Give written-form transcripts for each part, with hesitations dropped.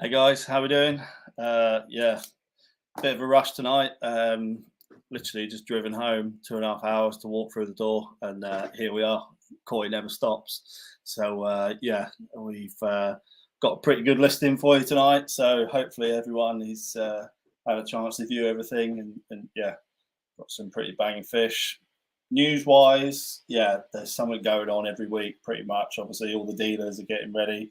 Hey guys, how we doing? Yeah, bit of a rush tonight. Literally just driven home 2.5 hours to walk through the door, and here we are. Koi never stops. So yeah, we've got a pretty good listing for you tonight. So hopefully everyone is had a chance to view everything, and yeah, got some pretty banging fish. News wise, yeah, there's something going on every week, pretty much. Obviously, all the dealers are getting ready,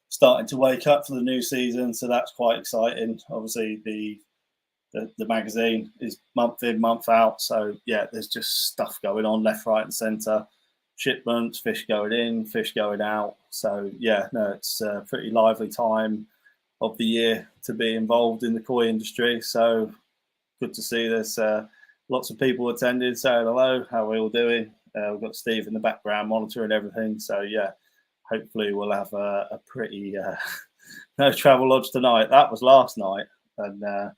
starting to wake up for the new season, so that's quite exciting. Obviously, the magazine is month in, month out, so yeah, there's just stuff going on left, right, and centre. Shipments, fish going in, fish going out. So yeah, no, it's a pretty lively time of the year to be involved in the koi industry. So good to see there's lots of people attending, saying hello. How are we all doing? We've got Steve in the background monitoring everything. So yeah, hopefully we'll have a pretty no travel lodge tonight. That was last night, and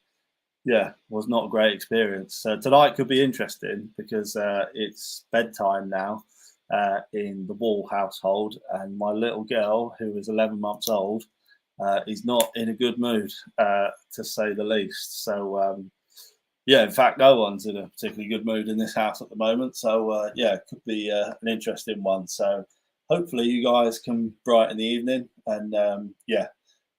yeah, was not a great experience. So tonight could be interesting because it's bedtime now in the Wall household, and my little girl, who is 11 months old, is not in a good mood, to say the least. So yeah, in fact, no one's in a particularly good mood in this house at the moment. So yeah, it could be an interesting one. So hopefully you guys can brighten the evening, and yeah,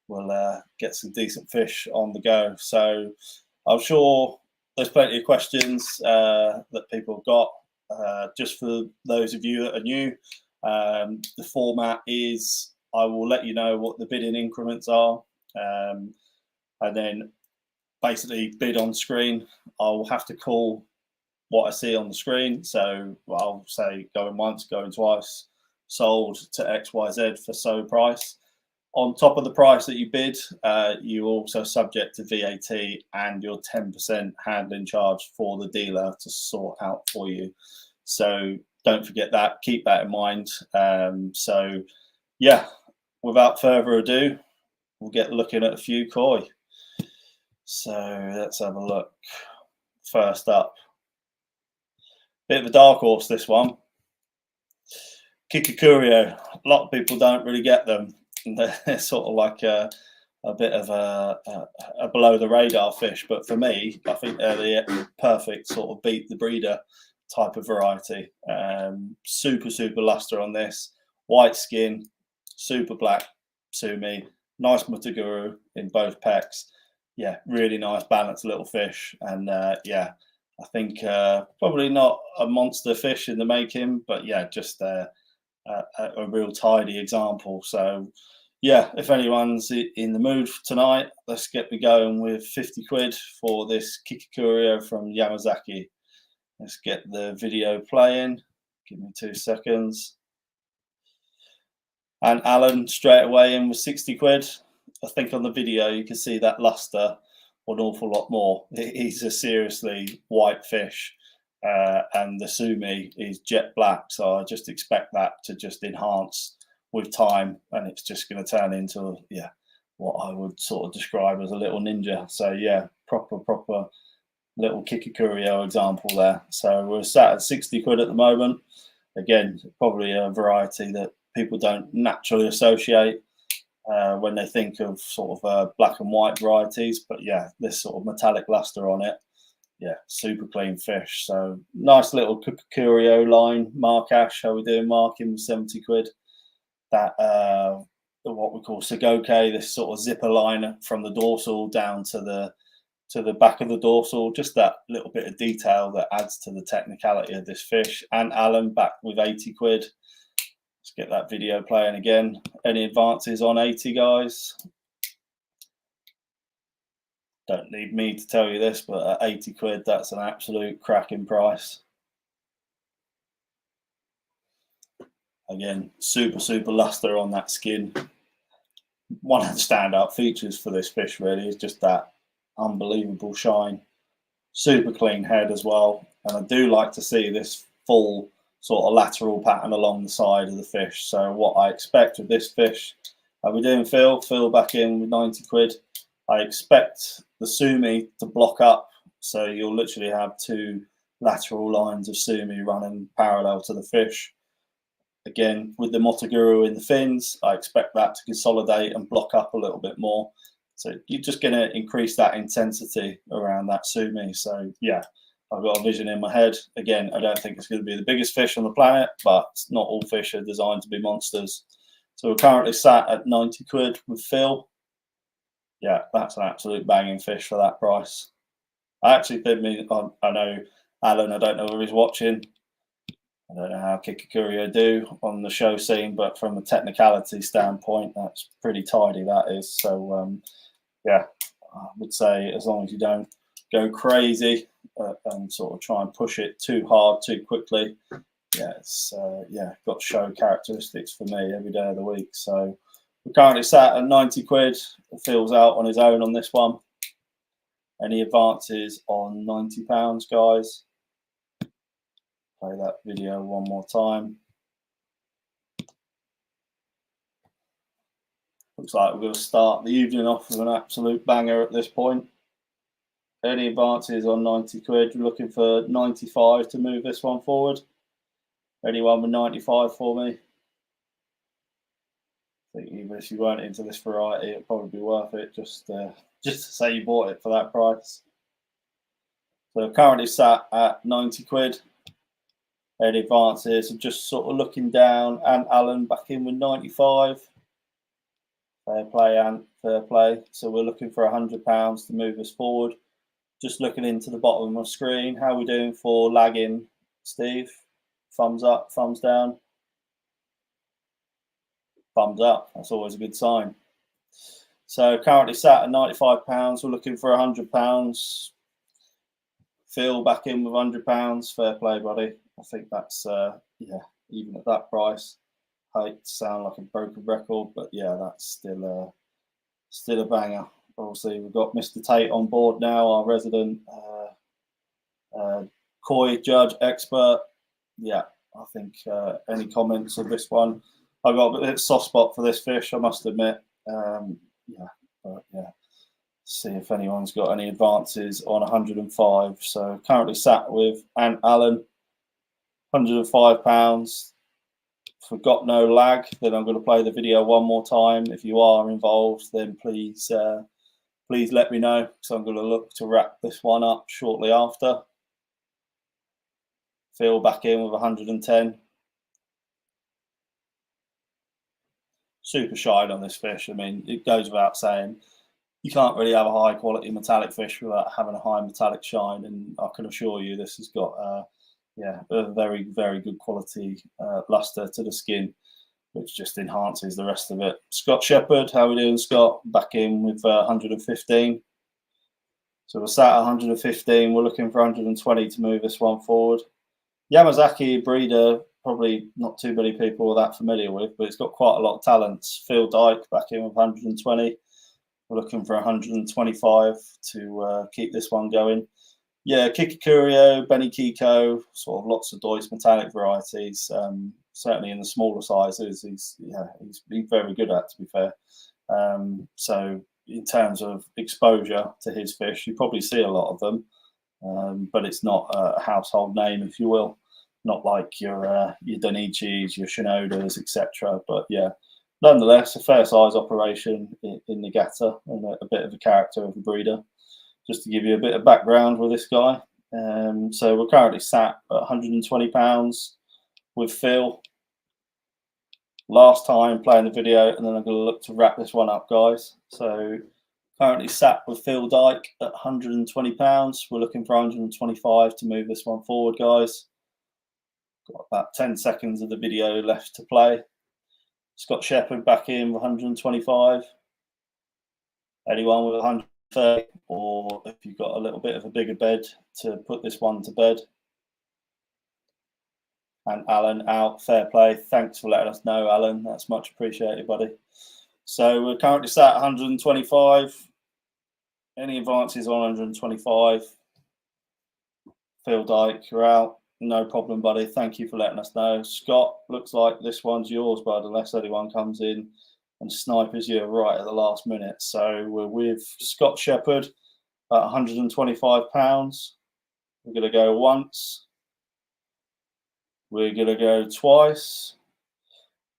we'll get some decent fish on the go. So I'm sure there's plenty of questions that people have got. Just for those of you that are new, the format is I will let you know what the bidding increments are, and then basically bid on screen. I'll have to call what I see on the screen. So I'll say going once, going twice, sold to XYZ for so price. On top of the price that you bid, you also subject to VAT and your 10% handling charge for the dealer to sort out for you. So don't forget that. Keep that in mind. So yeah, without further ado, we'll get looking at a few koi. So let's have a look. First up, bit of a dark horse, this one. Koikakurio. A lot of people don't really get them. They're sort of like a bit of a below the radar fish, but for me, I think they're the perfect sort of beat the breeder type of variety. Super luster on this, white skin, super black sumi, nice mutaguru in both pecks. Yeah, really nice balanced little fish, and yeah, I think probably not a monster fish in the making, but yeah, just a real tidy example. So yeah, if anyone's in the mood for tonight, let's get me going with 50 quid for this Koikakurio from Yamabuki. Let's get the video playing. Give me 2 seconds. And Alan straight away in with 60 quid. I think on the video you can see that luster an awful lot more. He's a seriously white fish. And the sumi is jet black, so I just expect that to just enhance with time, and it's just going to turn into yeah, what I would sort of describe as a little ninja. So yeah, proper little Koikakurio example there. So we're sat at 60 quid at the moment. Again, probably a variety that people don't naturally associate when they think of sort of black and white varieties, but yeah, this sort of metallic luster on it. Yeah, super clean fish. So nice little Koikakurio line. Mark Ash, how we doing, Mark? In 70 quid. That what we call Sagoke, this sort of zipper line from the dorsal down to the back of the dorsal. Just that little bit of detail that adds to the technicality of this fish. And Alan back with 80 quid. Let's get that video playing again. Any advances on 80, guys? Don't need me to tell you this, but at 80 quid, that's an absolute cracking price. Again, super luster on that skin. One of the standout features for this fish really is just that unbelievable shine. Super clean head as well. And I do like to see this full sort of lateral pattern along the side of the fish. So what I expect with this fish, how we doing, Phil? Phil back in with 90 quid. I expect the sumi to block up, so you'll literally have 2 lateral lines of sumi running parallel to the fish. Again, with the motoguru in the fins, I expect that to consolidate and block up a little bit more. So you're just going to increase that intensity around that sumi. So yeah, I've got a vision in my head. Again, I don't think it's going to be the biggest fish on the planet, but not all fish are designed to be monsters. So we're currently sat at 90 quid with Phil. Yeah, that's an absolute banging fish for that price. I actually think, I know Alan, I don't know if he's watching. I don't know how Koikakurio do on the show scene, but from a technicality standpoint, that's pretty tidy, that is. So, yeah, I would say as long as you don't go crazy and sort of try and push it too hard, too quickly, yeah, it's got show characteristics for me every day of the week. So we're currently sat at 90 quid. Phil's out on his own on this one. Any advances on £90, guys? Play that video one more time. Looks like we're going to start the evening off with an absolute banger at this point. Any advances on 90 quid? We're looking for 95 to move this one forward. Anyone with 95 for me? I think even if you weren't into this variety, it'd probably be worth it just to say you bought it for that price. So currently sat at 90 quid. Any advances? I'm just sort of looking down, and Alan back in with 95. Fair play, Ant, fair play. So we're looking for £100 to move us forward. Just looking into the bottom of my screen. How are we doing for lagging, Steve? Thumbs up, thumbs down? Thumbs up. That's always a good sign. So currently sat at £95. We're looking for £100. Phil back in with £100. Fair play, buddy. I think that's even at that price. I hate to sound like a broken record, but yeah, that's still a banger. Obviously, we've got Mr. Tate on board now, our resident koi judge expert. Yeah, I think any comments on this one? I've got a bit of a soft spot for this fish, I must admit. See if anyone's got any advances on 105. So currently sat with Ant Allen, £105. If we've got no lag, then I'm going to play the video one more time. If you are involved, then please let me know, because I'm going to look to wrap this one up shortly after. Phil back in with 110. Super shine on this fish. I mean, it goes without saying, you can't really have a high quality metallic fish without having a high metallic shine, and I can assure you this has got a very, very good quality luster to the skin, which just enhances the rest of it. Scott Shepherd, how are we doing, Scott? Back in with 115. So we're sat at 115. We're looking for 120 to move this one forward. Yamazaki breeder, probably not too many people are that familiar with, but it's got quite a lot of talents. Phil Dyke back in with 120. We're looking for 125 to keep this one going. Yeah, Koikakurio, Benny Kiko, sort of lots of Deutsch metallic varieties. Certainly in the smaller sizes, he's been very good at, to be fair. So in terms of exposure to his fish, you probably see a lot of them, but it's not a household name, if you will. Not like your Donichis, your Shinodas, etc. But yeah, nonetheless, a fair size operation in Niigata, and a bit of a character of a breeder. Just to give you a bit of background with this guy. So we're currently sat at £120 with Phil. Last time playing the video, and then I'm going to look to wrap this one up, guys. So currently sat with Phil Dyke at £120. We're looking for 125 to move this one forward, guys. Got about 10 seconds of the video left to play. Scott Shepherd back in with 125. Anyone with 130, or if you've got a little bit of a bigger bed to put this one to bed. And Alan out, fair play. Thanks for letting us know, Alan. That's much appreciated, buddy. So we're currently sat at 125. Any advances on 125? Phil Dyke, you're out. No problem, buddy. Thank you for letting us know. Scott, looks like this one's yours, bud, unless anyone comes in and snipers you right at the last minute. So we're with Scott Shepherd at £125. We're going to go once. We're going to go twice.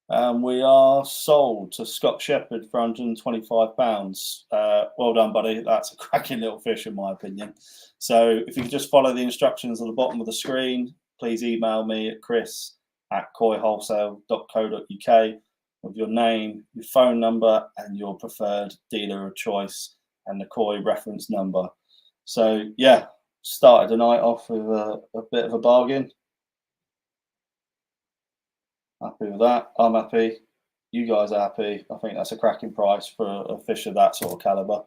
And we are sold to Scott Shepherd for £125. Well done, buddy. That's a cracking little fish, in my opinion. So if you could just follow the instructions at the bottom of the screen, please email me at chris@koiwholesale.co.uk with your name, your phone number, and your preferred dealer of choice, and the koi reference number. So yeah, started the night off with a bit of a bargain. Happy with that. I'm happy. You guys are happy. I think that's a cracking price for a fish of that sort of caliber.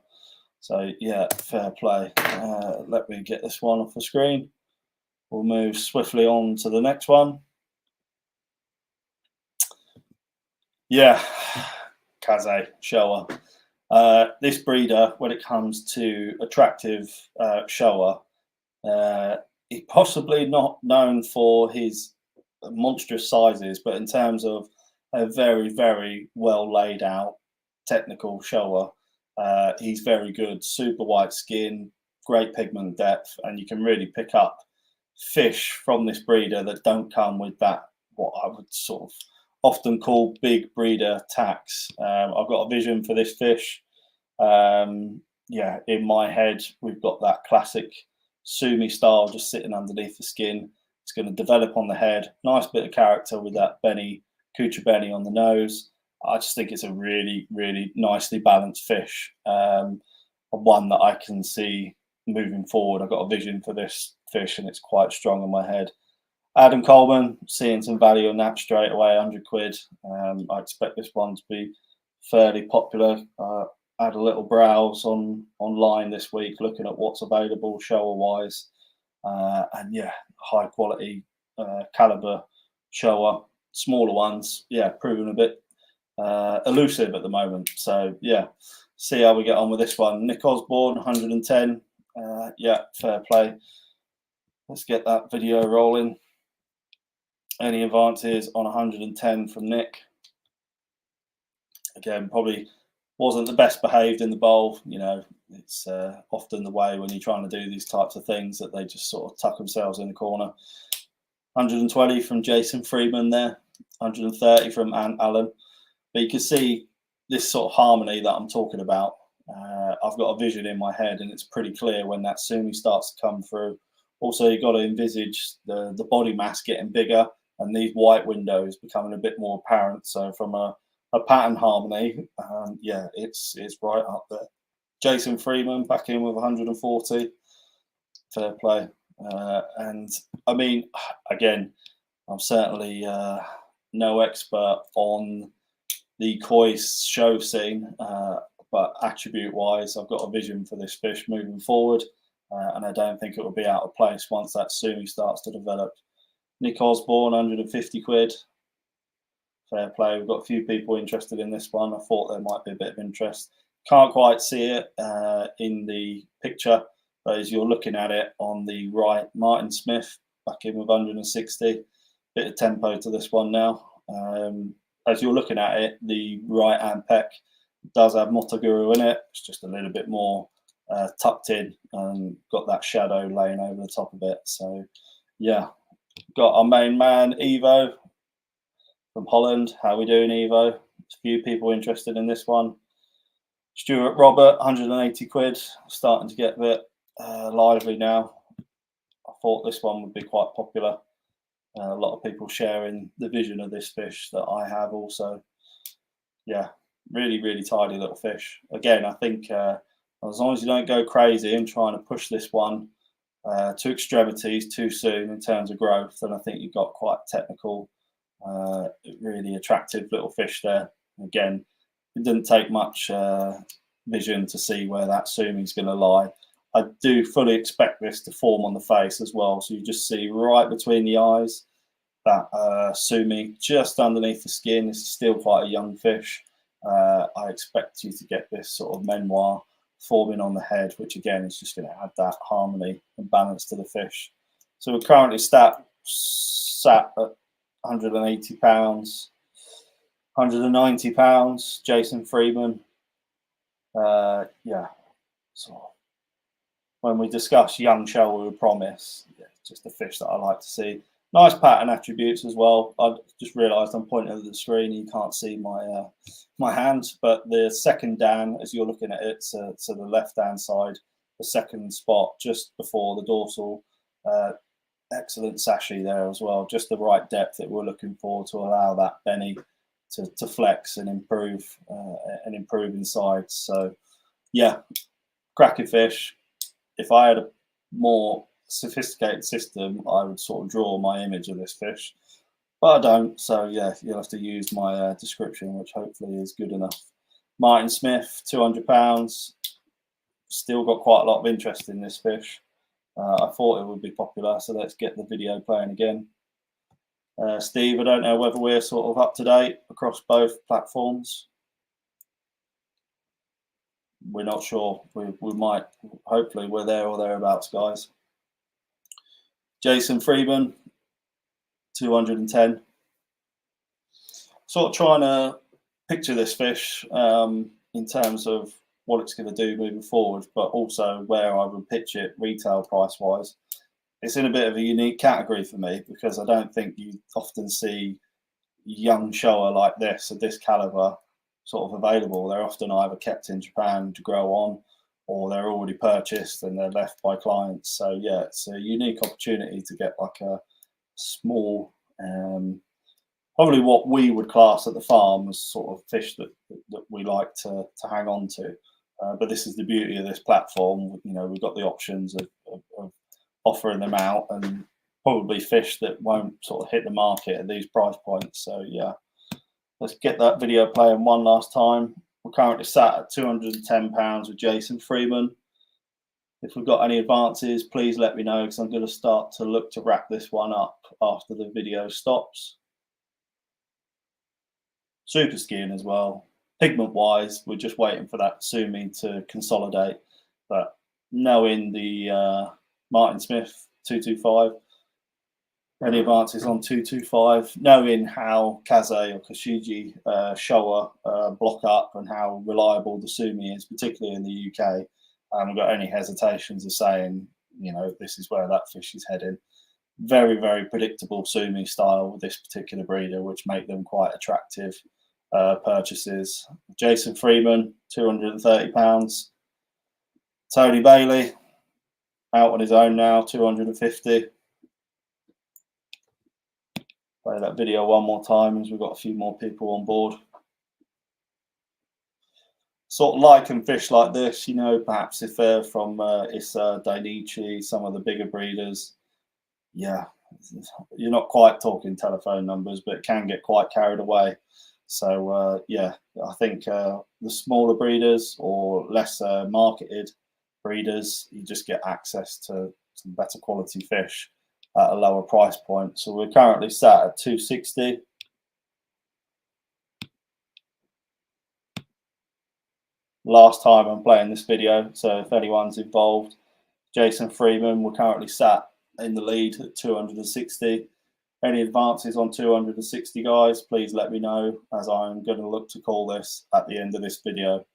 So yeah, fair play. Let me get this one off the screen. We'll move swiftly on to the next one. Yeah, Kaze Showa. This breeder, when it comes to attractive Showa, he's possibly not known for his monstrous sizes, but in terms of a very, very well laid out technical Showa, he's very good. Super white skin, great pigment depth, and you can really pick up fish from this breeder that don't come with that, what I would sort of often call big breeder tax. I've got a vision for this fish. Yeah, in my head, we've got that classic Sumi style just sitting underneath the skin. It's going to develop on the head. Nice bit of character with that Benny, Kucha Benny on the nose. I just think it's a really, really nicely balanced fish. One that I can see moving forward. I've got a vision for this fish and it's quite strong in my head. Adam Coleman, seeing some value in that straight away, 100 quid. I expect this one to be fairly popular. I had a little browse online this week looking at what's available Showa wise. And yeah, high quality caliber Showa. Smaller ones, yeah, proving a bit elusive at the moment. So yeah, see how we get on with this one. Nick Osborne, 110. Yeah, fair play. Let's get that video rolling. Any advances on 110 from Nick? Again, probably wasn't the best behaved in the bowl. You know, it's often the way when you're trying to do these types of things that they just sort of tuck themselves in the corner. 120 from Jason Freeman there, 130 from Ant Allen. But you can see this sort of harmony that I'm talking about. I've got a vision in my head and it's pretty clear when that Sumi starts to come through. Also, you've got to envisage the body mass getting bigger and these white windows becoming a bit more apparent. So from a pattern harmony, yeah, it's right up there. Jason Freeman back in with 140. Fair play. And I mean, again, I'm certainly no expert on the koi show scene, but attribute wise, I've got a vision for this fish moving forward, and I don't think it will be out of place once that Sumi starts to develop. Nick Osborne, 150 quid. Fair play. We've got a few people interested in this one. I thought there might be a bit of interest. Can't quite see it in the picture, but as you're looking at it on the right, Martin Smith back in with 160. Bit of tempo to this one now. As you're looking at it, the right hand peck does have Motoguru in it. It's just a little bit more tucked in and got that shadow laying over the top of it. So, yeah, got our main man, Evo from Holland. How we doing, Evo? A few people interested in this one. Stuart Robert, 180 quid. Starting to get a bit lively now. I thought this one would be quite popular. A lot of people sharing the vision of this fish that I have also. Yeah, really, really tidy little fish. Again, I think as long as you don't go crazy and trying to push this one to extremities too soon in terms of growth, then I think you've got quite technical, really attractive little fish there. Again, it didn't take much vision to see where that Sumi's going to lie. I do fully expect this to form on the face as well. So you just see right between the eyes that Sumi just underneath the skin. This is still quite a young fish. I expect you to get this sort of memoir forming on the head, which again is just going to add that harmony and balance to the fish. So we're currently sat at 180 pounds, 190 pounds. Jason Freeman. Yeah. So when we discuss young shell, we promise, yeah, just a fish that I like to see. Nice pattern attributes as well. I just realised I'm pointing at the screen. You can't see my my hand, but the second Dan, as you're looking at it, so the left-hand side, the second spot just before the dorsal. Excellent sashi there as well. Just the right depth that we're looking for to allow that Benny to flex and improve inside. So yeah, cracking fish. If I had a more sophisticated system, I would sort of draw my image of this fish, but I don't. So yeah, you'll have to use my description, which hopefully is good enough. Martin Smith, 200 pounds. Still got quite a lot of interest in this fish. I thought it would be popular, so let's get the video playing again. Steve, I don't know whether we're sort of up to date across both platforms. We're not sure. We might. Hopefully, we're there or thereabouts, guys. Jason Freeman, 210. Sort of trying to picture this fish in terms of what it's going to do moving forward, but also where I would pitch it retail price wise. It's in a bit of a unique category for me because I don't think you often see young shower like this of this caliber sort of available. They're often either kept in Japan to grow on, or they're already purchased and they're left by clients. So yeah, it's a unique opportunity to get like a small, probably what we would class at the farm as sort of fish that we like to hang on to. But this is the beauty of this platform. You know, we've got the options of offering them out, and probably fish that won't sort of hit the market at these price points. So yeah, let's get that video playing one last time. We're currently sat at £210 with Jason Freeman. If we've got any advances, please let me know, because I'm going to start to look to wrap this one up after the video stops. Super skiing as well. Pigment wise, we're just waiting for that Sumi to consolidate. But knowing the Martin Smith 225, any advances on 225, knowing how Kaze or Kashiji Showa block up and how reliable the Sumi is, particularly in the UK, I haven't got any hesitations of saying, you know, this is where that fish is heading. Very, very predictable Sumi style with this particular breeder, which make them quite attractive purchases. Jason Freeman, £230. Tony Bailey, out on his own now, 250. Play that video one more time as we've got a few more people on board. Sort of liking fish like this, you know, perhaps if they're from Issa, Dainichi, some of the bigger breeders, yeah, you're not quite talking telephone numbers, but it can get quite carried away. So yeah, I think the smaller breeders or less marketed breeders, you just get access to some better quality fish at a lower price point. So we're currently sat at 260. Last time I'm playing this video, so if anyone's involved, Jason Freeman, we're currently sat in the lead at 260. Any advances on 260, guys, please let me know, as I'm going to look to call this at the end of this video.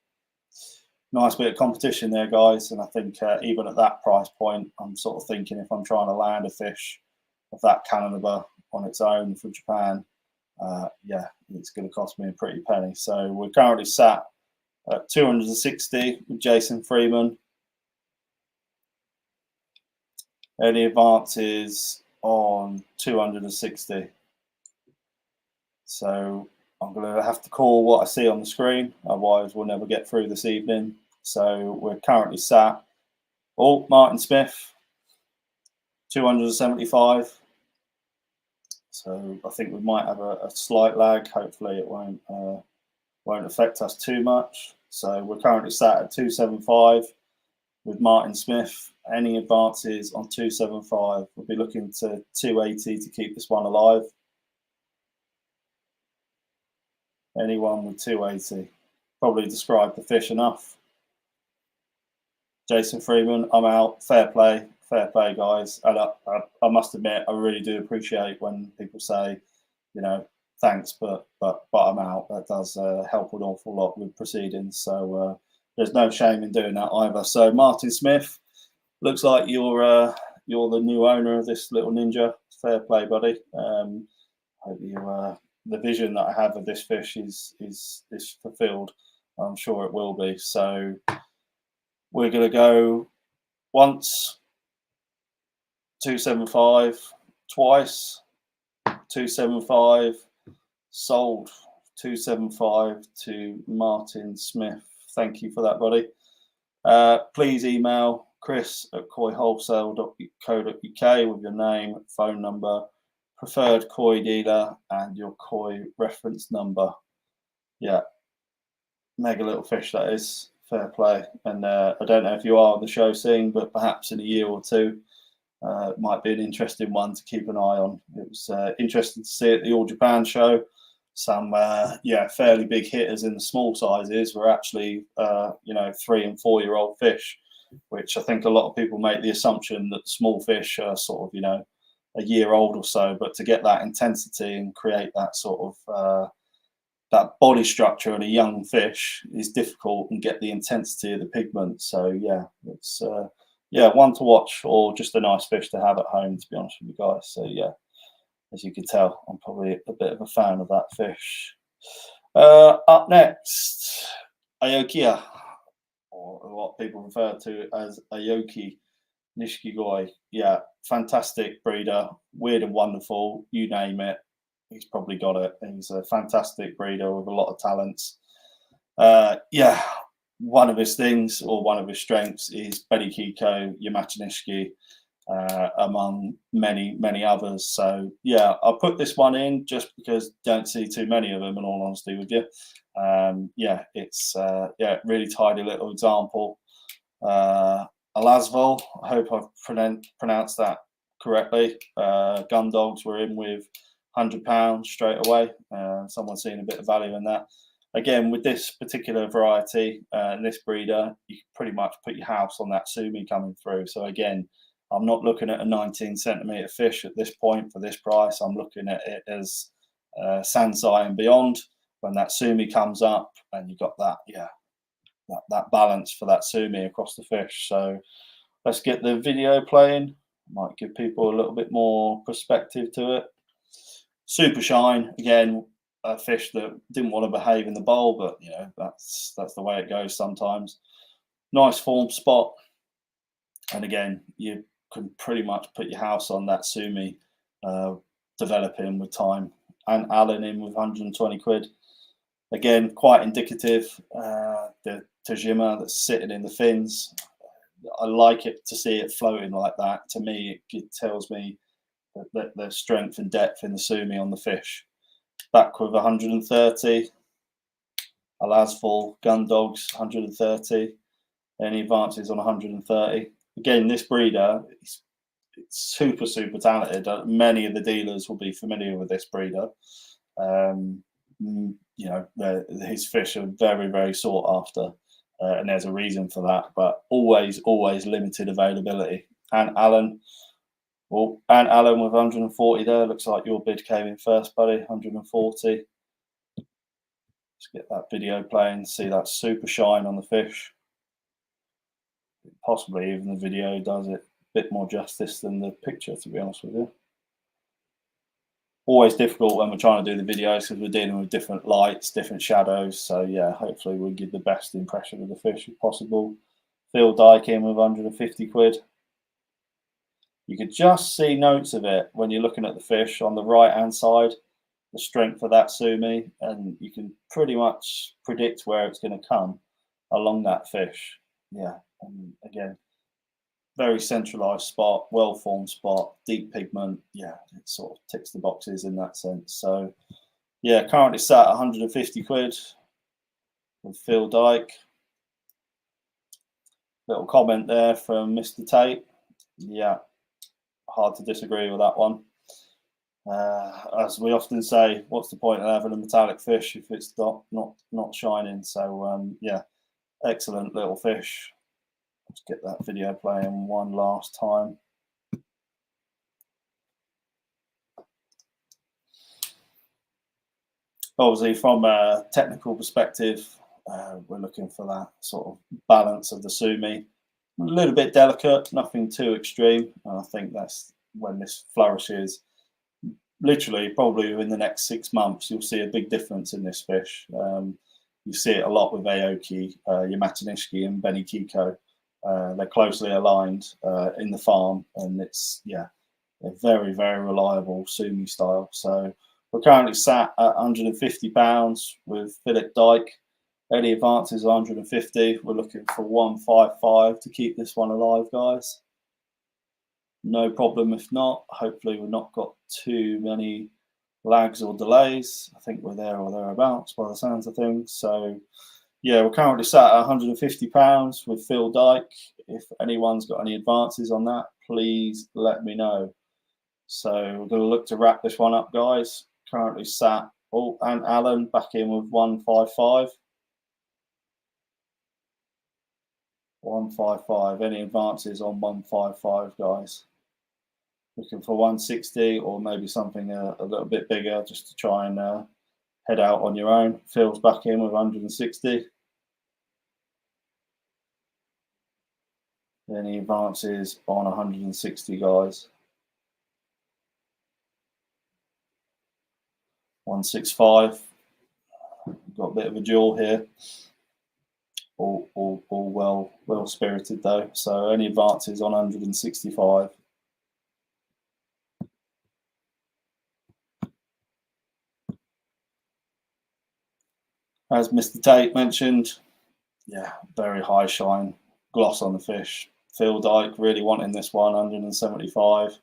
Nice bit of competition there, guys, and I think even at that price point, I'm sort of thinking if I'm trying to land a fish of that caliber on its own for Japan, yeah, it's going to cost me a pretty penny. So we're currently sat at 260 with Jason Freeman. Any advances on 260? So I'm going to have to call what I see on the screen, otherwise we'll never get through this evening. So we're currently sat, oh, Martin Smith, 275. So I think we might have a slight lag. Hopefully it won't affect us too much. So we're currently sat at 275 with Martin Smith. Any advances on 275? We'll be looking to 280 to keep this one alive. Anyone with 280? Probably described the fish enough. Jason Freeman, I'm out. Fair play, guys. And I must admit, I really do appreciate when people say, you know, thanks, but I'm out. That does help an awful lot with proceedings. So there's no shame in doing that either. So Martin Smith, looks like you're the new owner of this little ninja. fair play, buddy. Hope you the vision that I have of this fish is fulfilled. I'm sure it will be. So we're gonna go once 275, twice 275, sold 275 to Martin Smith. Thank you for that, buddy. Please email chris@koiwholesale.co.uk with your name, phone number, preferred koi dealer, and your koi reference number. Yeah, mega little fish that is. Fair play. And I don't know if you are on the show scene, but perhaps in a year or two, it might be an interesting one to keep an eye on. It was interesting to see at the All Japan show. Some fairly big hitters in the small sizes were actually 3 and 4 year old fish, which I think a lot of people make the assumption that small fish are sort of a year old or so, but to get that intensity and create that sort of that body structure in a young fish is difficult, and get the intensity of the pigment. So yeah, it's one to watch, or just a nice fish to have at home, to be honest with you guys. So yeah, as you can tell, I'm probably a bit of a fan of that fish. Up next, Ayokia, or what people refer to as Aoki Nishikigoi. Yeah, fantastic breeder, weird and wonderful, you name it, he's probably got it. He's a fantastic breeder with a lot of talents. One of his things, or one of his strengths, is Berikiko Yamachinishiki, among many others. So yeah, I'll put this one in just because don't see too many of them, in all honesty with you. It's really tidy little example. Alazvol, I hope I've pronounced that correctly. Gun dogs were in with £100 straight away. Someone's seen a bit of value in that. Again, with this particular variety and this breeder, you can pretty much put your house on that sumi coming through. So again, I'm not looking at a 19 centimetre fish at this point for this price. I'm looking at it as Sansai and beyond. When that sumi comes up, and you've got that balance for that sumi across the fish. So let's get the video playing. Might give people a little bit more perspective to it. Super shine, again, a fish that didn't want to behave in the bowl, but that's the way it goes sometimes. Nice form spot, and again, you can pretty much put your house on that sumi developing with time. And Alan in with 120 quid. Again, quite indicative. The Tajima that's sitting in the fins, I like it to see it floating like that. To me, it tells me that the strength and depth in the sumi on the fish. Back with 130. Alazful, Gun Dogs, 130. Then he advances on 130. Again, this breeder, it's super talented. Many of the dealers will be familiar with this breeder. His fish are very sought after, and there's a reason for that. But always limited availability. And Alan with 140 there. Looks like your bid came in first, buddy. 140. Let's get that video playing. See that super shine on the fish. Possibly even the video does it a bit more justice than the picture, to be honest with you. Always difficult when we're trying to do the videos because we're dealing with different lights, different shadows. So yeah, hopefully we give the best impression of the fish if possible. Phil Dyke in with 150 quid. You could just see notes of it when you're looking at the fish on the right hand side, the strength of that sumi, and you can pretty much predict where it's going to come along that fish. Yeah, and again, very centralized spot, well-formed spot, deep pigment. Yeah, it sort of ticks the boxes in that sense. So yeah, currently sat at 150 quid with Phil Dyke. Little comment there from Mr. Tate. Yeah, hard to disagree with that one. As we often say, what's the point of having a metallic fish if it's not shining? So yeah, excellent little fish. Let's get that video playing one last time. Obviously, from a technical perspective, we're looking for that sort of balance of the sumi. A little bit delicate, nothing too extreme. And I think that's when this flourishes. literally probably within the next 6 months, you'll see a big difference in this fish. You see it a lot with Aoki, Yamabuki, and Benny Kiko. They're closely aligned in the farm, and it's they're very, very reliable Sumi style. So we're currently sat at £150 with fillet dike. Any advances 150. We're looking for 155 to keep this one alive, guys. No problem if not. Hopefully we've not got too many lags or delays. I think we're there or thereabouts by the sounds of things. So yeah, we're currently sat at £150 with Phil Dyke. If anyone's got any advances on that, please let me know. So we're going to look to wrap this one up, guys. Currently sat, and Alan back in with 155. 155. Any advances on 155, guys? Looking for 160 or maybe something a little bit bigger just to try and head out on your own. Phil's back in with 160. Any advances on 160, guys? 165. Got a bit of a duel here. All well spirited though. So any advances on 165. As Mr. Tate mentioned, yeah, very high shine, gloss on the fish. Phil Dyke really wanting this one, 175.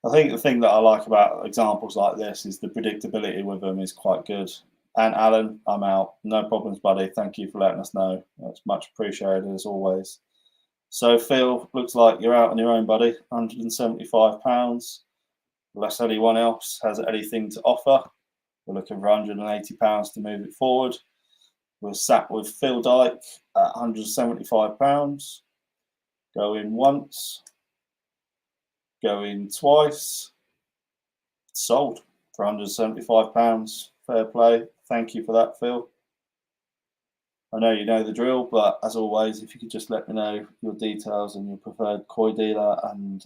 I think the thing that I like about examples like this is the predictability with them is quite good. And Alan, I'm out. No problems, buddy. Thank you for letting us know. That's much appreciated as always. So Phil, looks like you're out on your own, buddy. £175. Unless anyone else has anything to offer, we're looking for £180 to move it forward. We're sat with Phil Dyke at £175. Going once. Going twice. Sold for £175. Fair play. Thank you for that, Phil. I know you know the drill, but as always, if you could just let me know your details and your preferred koi dealer, and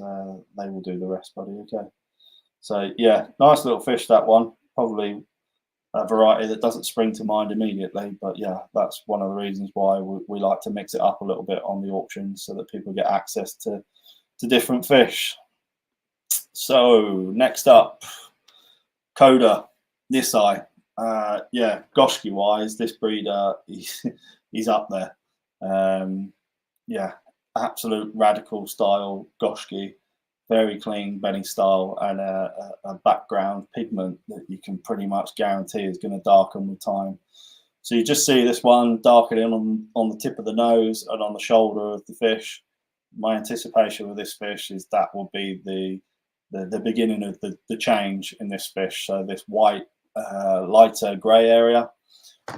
they will do the rest, buddy. Okay. So yeah, nice little fish, that one. Probably a variety that doesn't spring to mind immediately, but yeah, that's one of the reasons why we like to mix it up a little bit on the auctions so that people get access to different fish. So next up, Coda, this eye. Yeah, Goshki wise, this breeder, he's up there. Yeah, absolute radical style Goshki, very clean Benny style, and a background pigment that you can pretty much guarantee is going to darken with time. So you just see this one darkening on the tip of the nose and on the shoulder of the fish. My anticipation with this fish is that will be the beginning of the change in this fish. So this white, lighter grey area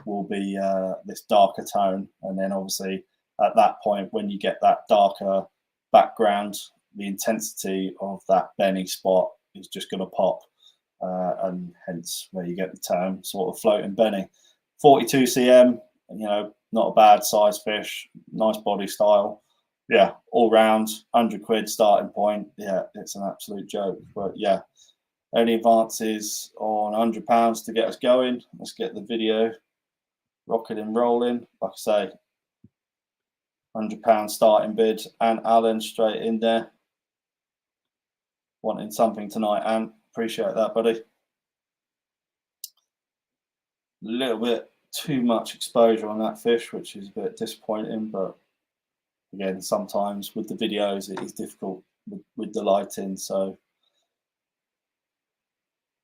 will be this darker tone, and then obviously at that point, when you get that darker background, the intensity of that Benny spot is just going to pop, and hence where you get the term sort of floating Benny. 42 cm, you know, not a bad size fish, nice body style. Yeah, all round, £100 starting point. Yeah, it's an absolute joke. But yeah, any advances on £100 to get us going? Let's get the video rocking and rolling. Like I say, £100 starting bid, and Alan straight in there. Wanting something tonight, and appreciate that, buddy. A little bit too much exposure on that fish, which is a bit disappointing, but again, sometimes with the videos it is difficult with the lighting. So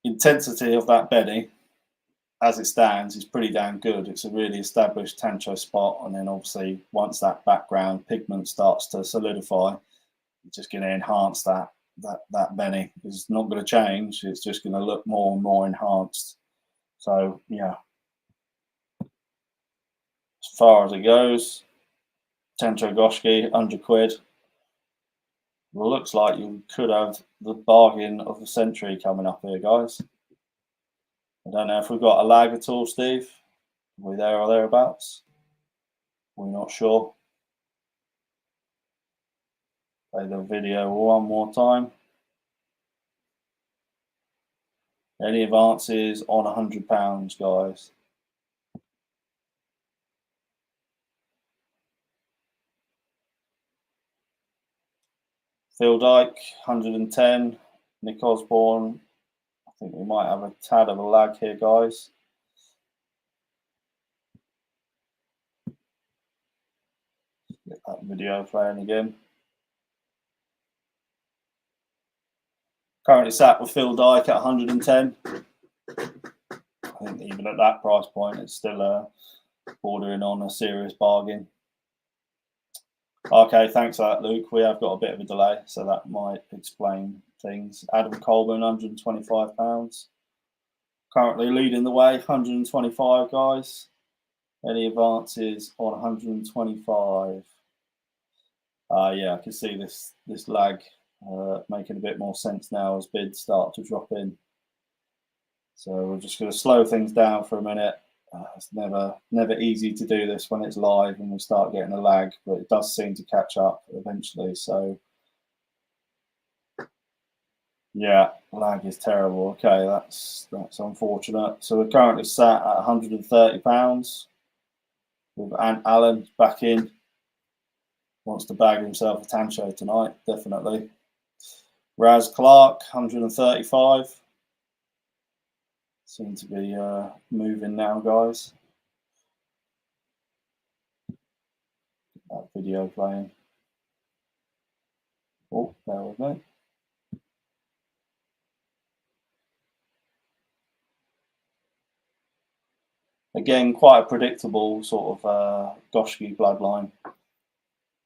intensity of that Benny as it stands is pretty damn good. It's a really established tancho spot, and then obviously once that background pigment starts to solidify, it's just going to enhance that Benny. It's not going to change, it's just going to look more and more enhanced. So yeah, as far as it goes, Tencho Goshki, £100. Well, looks like you could have the bargain of the century coming up here, guys. I don't know if we've got a lag at all, Steve. Are we there or thereabouts? We're not sure. Play the video one more time. Any advances on £100, guys? Phil Dyke, 110. Nick Osborne. I think we might have a tad of a lag here, guys. Get that video playing again. Currently sat with Phil Dyke at 110. I think even at that price point, it's still bordering on a serious bargain. Okay, thanks for that, Luke. We have got a bit of a delay, so that might explain things. Adam Colburn, £125. Currently leading the way, 125, guys. Any advances on 125? Yeah, I can see this lag making a bit more sense now as bids start to drop in. So we're just going to slow things down for a minute. It's never easy to do this when it's live and we start getting a lag, but it does seem to catch up eventually. So yeah, lag is terrible. Okay, that's unfortunate. So we're currently sat at £130 with Ant Allen back in. Wants to bag himself a Tancho tonight, definitely. Raz Clark, 135. Seem to be moving now, guys. That video playing. Oh, there we go. Again, quite a predictable sort of Goshki bloodline.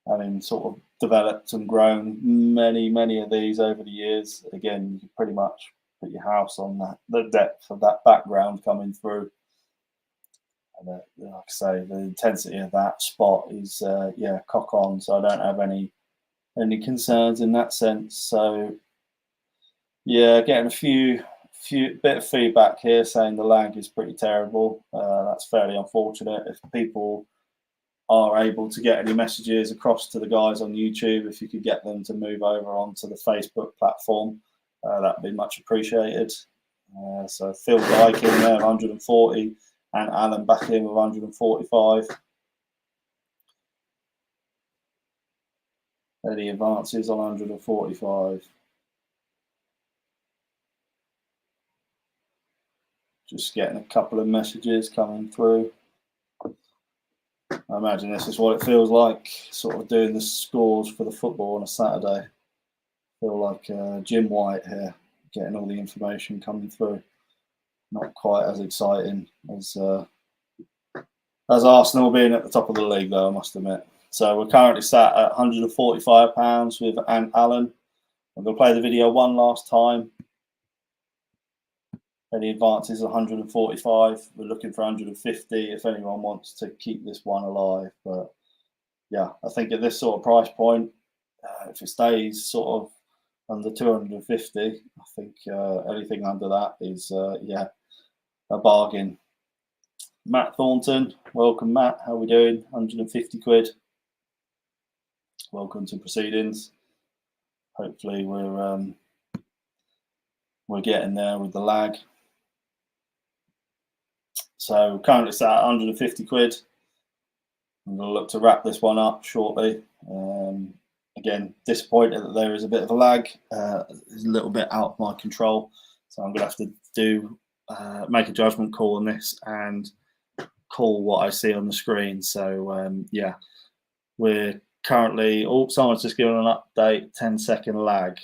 Having sort of developed and grown many of these over the years. Again, you can pretty much put your house on that, the depth of that background coming through. And like I say, the intensity of that spot is yeah, cock on. So I don't have any concerns in that sense. So yeah, getting a few bit of feedback here saying the lag is pretty terrible. That's fairly unfortunate. If people are able to get any messages across to the guys on YouTube, if you could get them to move over onto the Facebook platform, that'd be much appreciated. So Phil Dyke in there, 140, and Alan back in with 145. Any advances on 145? Just getting a couple of messages coming through. I imagine this is what it feels like, sort of doing the scores for the football on a Saturday. Feel like Jim White here, getting all the information coming through. Not quite as exciting as Arsenal being at the top of the league, though, I must admit. So we're currently sat at £145 with Ant Allen. I'm going to play the video one last time. Any advances 145. We're looking for 150 if anyone wants to keep this one alive. But yeah, I think at this sort of price point, if it stays sort of under 250, I think anything under that is yeah, a bargain. Matt Thornton, welcome Matt. How are we doing? 150 quid. Welcome to proceedings. Hopefully we're getting there with the lag. So currently sat at 150 quid. I'm going to look to wrap this one up shortly. Again, disappointed that there is a bit of a lag. It's a little bit out of my control. So I'm going to have to make a judgment call on this and call what I see on the screen. So yeah, we're currently, oh, someone's just given an update, 10-second lag.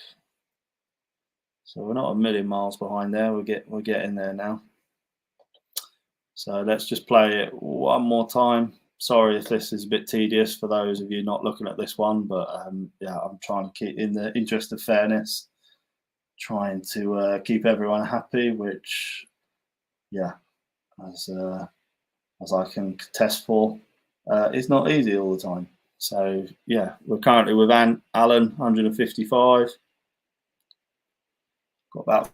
So we're not a million miles behind there. We're getting there now. So let's just play it one more time. Sorry if this is a bit tedious for those of you not looking at this one, but yeah, I'm trying to keep, in the interest of fairness, trying to keep everyone happy, which, yeah, as I can contest for, it's not easy all the time. So yeah, we're currently with Ant Allen, 155. Got about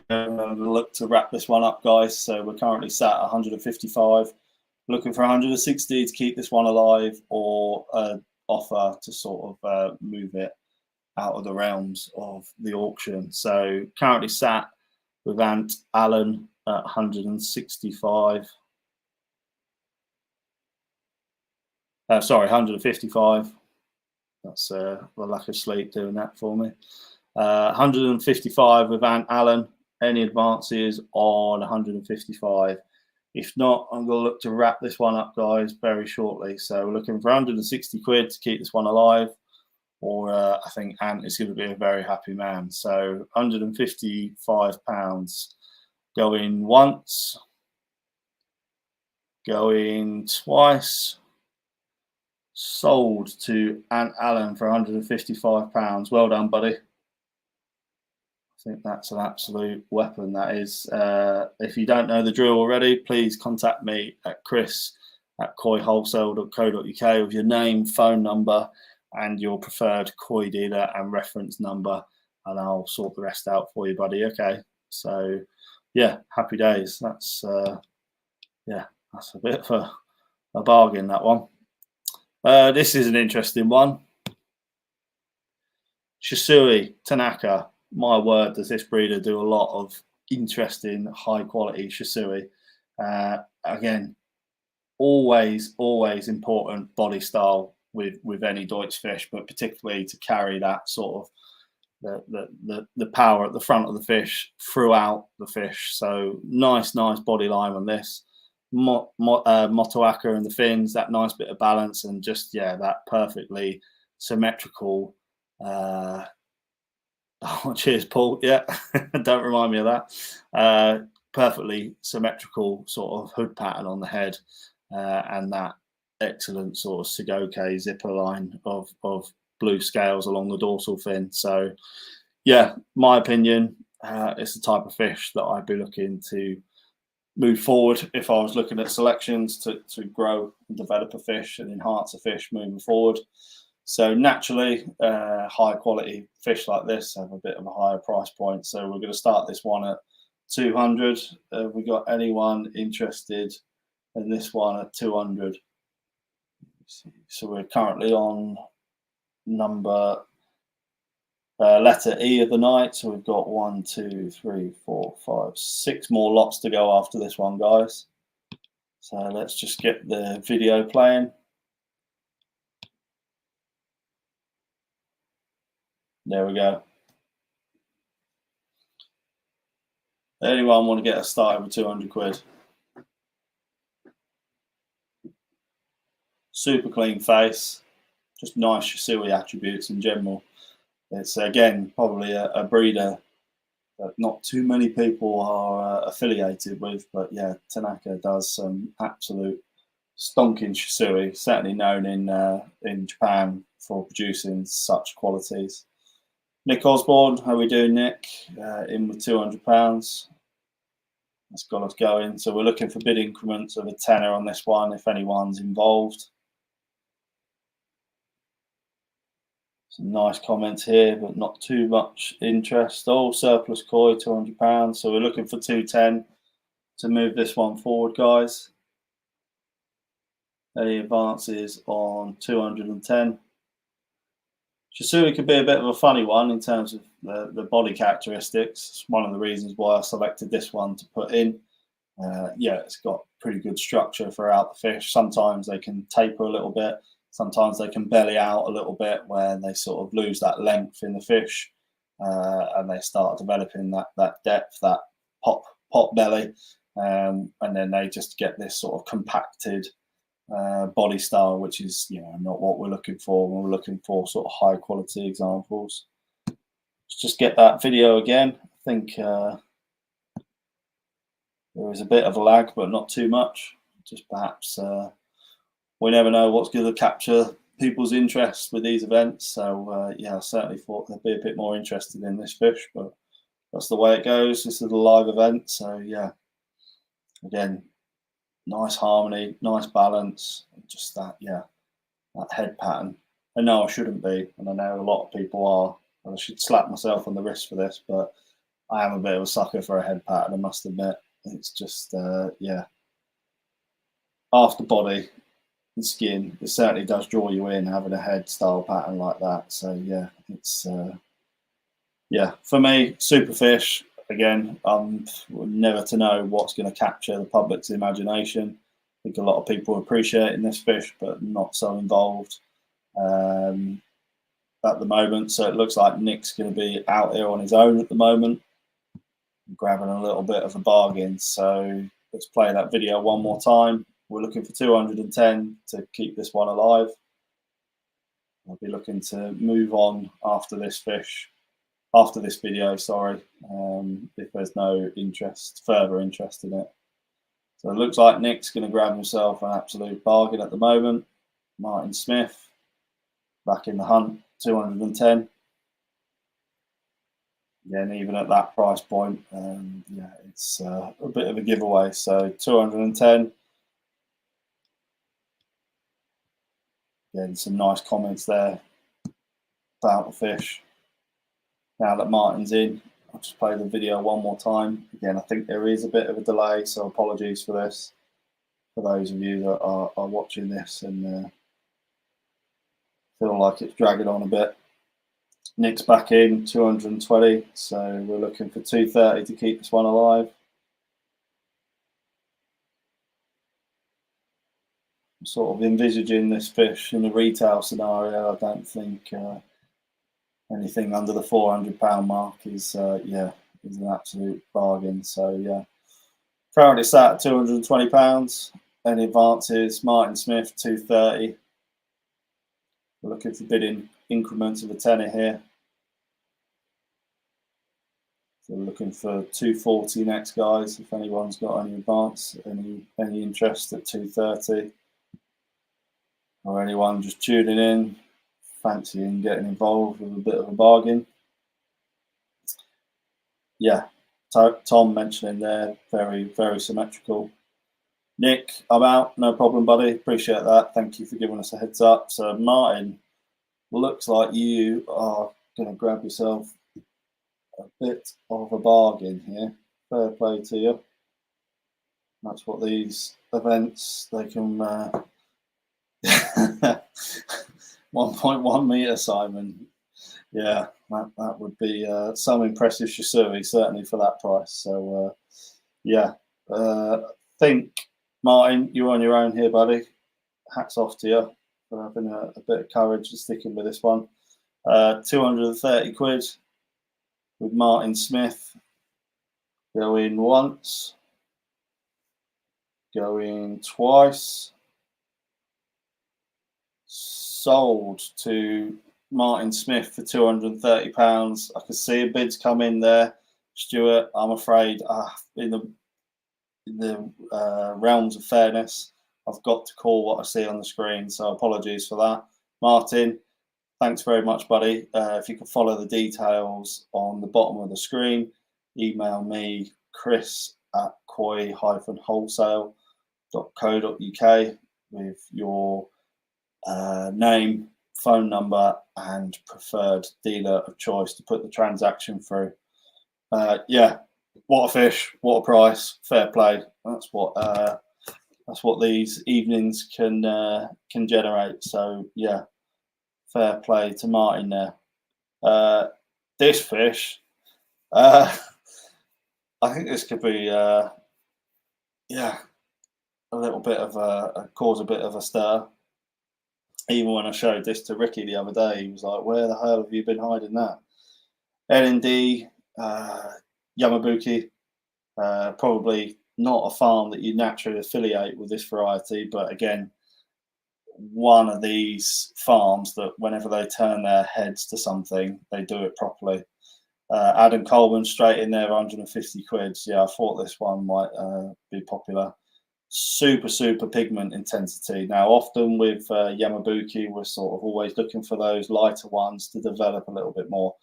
look to wrap this one up, guys. So we're currently sat at 155, looking for 160 to keep this one alive, or offer to sort of move it out of the realms of the auction. So currently sat with Ant Allen at 165. Sorry, 155. That's the lack of sleep doing that for me. 155 with Ant Allen. Any advances on 155? If not, I'm going to look to wrap this one up, guys, very shortly. So we're looking for 160 quid to keep this one alive, or I think Ant is going to be a very happy man. So £155 going once, going twice. Sold to Ant Allen for £155. Well done, buddy. I think that's an absolute weapon, that is. If you don't know the drill already, please contact me at chris@koiwholesale.co.uk with your name, phone number, and your preferred koi dealer and reference number, and I'll sort the rest out for you, buddy. Okay. So, yeah, happy days. That's that's a bit of a bargain, that one. This is an interesting one. Chisui Tanaka. My word, does this breeder do a lot of interesting, high quality Chisui. Again, always important body style with any Deutsch fish, but particularly to carry that sort of the power at the front of the fish throughout the fish. So nice body line on this. Motoaka and the fins, that nice bit of balance, and just that perfectly symmetrical. Oh, cheers, Paul. Yeah, don't remind me of that. Perfectly symmetrical sort of hood pattern on the head, and that excellent sort of Sigoke zipper line of blue scales along the dorsal fin. So, yeah, my opinion, it's the type of fish that I'd be looking to move forward if I was looking at selections to grow and develop a fish and enhance a fish moving forward. So naturally, high quality fish like this have a bit of a higher price point. So we're going to start this one at 200. Have we got anyone interested in this one at 200? So we're currently on number letter E of the night. So we've got 1, 2, 3, 4, 5, 6 more lots to go after this one, guys. So let's just get the video playing. There we go. Anyone want to get us started with 200 quid? Super clean face, just nice Chisui attributes in general. It's again probably a breeder that not too many people are affiliated with, but yeah, Tanaka does some absolute stonking Chisui, certainly known in Japan for producing such qualities. Nick Osborne, how are we doing, Nick? In with £200. That's got us going. So we're looking for bid increments of a tenner on this one if anyone's involved. Some nice comments here, but not too much interest. Oh, surplus koi, £200. So we're looking for 210 to move this one forward, guys. Any advances on 210? Chisui could be a bit of a funny one in terms of the body characteristics. It's one of the reasons why I selected this one to put in. It's got pretty good structure throughout the fish. Sometimes they can taper a little bit. Sometimes they can belly out a little bit where they sort of lose that length in the fish, and they start developing that depth, that pop belly, and then they just get this sort of compacted body style, which is not what we're looking for when we're looking for sort of high quality examples. Let's just get that video again. I think there is a bit of a lag, but not too much. Just perhaps we never know what's going to capture people's interest with these events. So I certainly thought they'd be a bit more interested in this fish, but that's the way it goes. This is a live event, so yeah. Again, nice harmony, nice balance, just that head pattern. I know I shouldn't be, and I know a lot of people are. I should slap myself on the wrist for this, but I am a bit of a sucker for a head pattern, I must admit. It's just half the body and skin, it certainly does draw you in having a head style pattern like that. So yeah, it's yeah, for me, super fish. Again, never to know what's going to capture the public's imagination. I think a lot of people appreciate in this fish, but not so involved at the moment. So it looks like Nick's going to be out here on his own at the moment, grabbing a little bit of a bargain. So let's play that video one more time. We're looking for 210 to keep this one alive. I'll be looking to move on after this fish, after this video, sorry, if there's no further interest in it. So it looks like Nick's going to grab himself an absolute bargain at the moment. Martin Smith back in the hunt, 210. Again, even at that price point, yeah, it's a bit of a giveaway. So 210. Again, some nice comments there about the fish. Now that Martin's in, I'll just play the video one more time. Again, I think there is a bit of a delay, so apologies for this. For those of you that are watching this and feel like it's dragging on a bit. Nick's back in, 220, so we're looking for 230 to keep this one alive. I'm sort of envisaging this fish in a retail scenario. I don't think anything under the £400 mark is an absolute bargain. So yeah, currently sat at £220. Any advances? Martin Smith 230. We're looking for bidding increments of a tenner here. So we're looking for 240 next, guys. If anyone's got any advance, any interest at 230, or anyone just tuning in, fancying getting involved with a bit of a bargain. Yeah, Tom mentioning there, very, very symmetrical. Nick, I'm out, no problem, buddy. Appreciate that. Thank you for giving us a heads up. So Martin, looks like you are going to grab yourself a bit of a bargain here. Fair play to you. That's what these events, they can 1.1 meter, Simon. Yeah, that would be some impressive Chisui, certainly for that price. So yeah, think Martin, you're on your own here, buddy. Hats off to you for having a bit of courage and sticking with this one. 230 quid with Martin Smith. Going once, going twice. Sold to Martin Smith for £230. I can see a bid's come in there, Stuart. I'm afraid in the realms of fairness, I've got to call what I see on the screen. So apologies for that, Martin. Thanks very much, buddy. If you can follow the details on the bottom of the screen, email me, chris@koi-wholesale.co.uk with your name, phone number, and preferred dealer of choice to put the transaction through. Yeah, what a fish, what a price, fair play. That's what these evenings can generate. So yeah, fair play to Martin there. This fish, I think this could be yeah, a little bit of cause a bit of a stir. Even when I showed this to Ricky the other day, he was like, "Where the hell have you been hiding that?" L&D, Yamabuki, probably not a farm that you naturally affiliate with this variety, but again, one of these farms that whenever they turn their heads to something, they do it properly. Adam Coleman straight in there, 150 quid. Yeah, I thought this one might be popular. Super pigment intensity. Now, often with Yamabuki, we're sort of always looking for those lighter ones to develop a little bit more.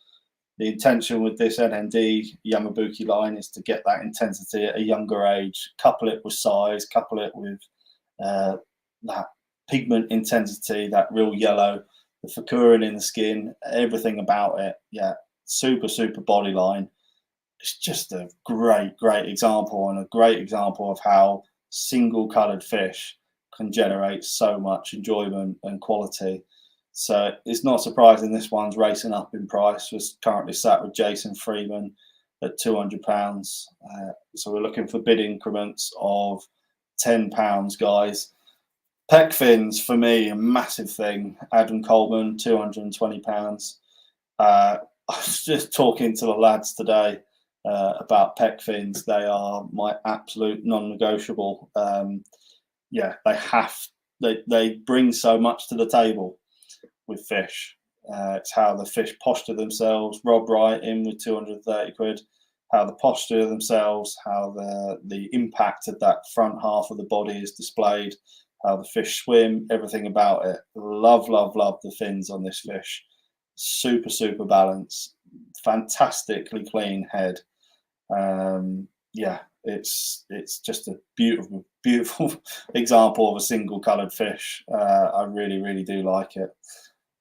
The intention with this NND Yamabuki line is to get that intensity at a younger age, couple it with size, couple it with that pigment intensity, that real yellow, the fukurin in the skin, everything about it. Yeah, super body line. It's just a great example, and a great example of how single coloured fish can generate so much enjoyment and quality. So it's not surprising this one's racing up in price. We're currently sat with Jason Freeman at £200. So we're looking for bid increments of £10, guys. Pec fins, for me, a massive thing. Adam Coleman, £220. I was just talking to the lads today about pec fins. They are my absolute non-negotiable. Yeah, they bring so much to the table with fish. It's how the fish posture themselves. Rob Wright in with 230 quid. How the posture themselves, how the impact of that front half of the body is displayed, how the fish swim, everything about it. Love the fins on this fish. Super, super balanced. Fantastically clean head. Yeah, it's just a beautiful, beautiful example of a single coloured fish. I really, really do like it.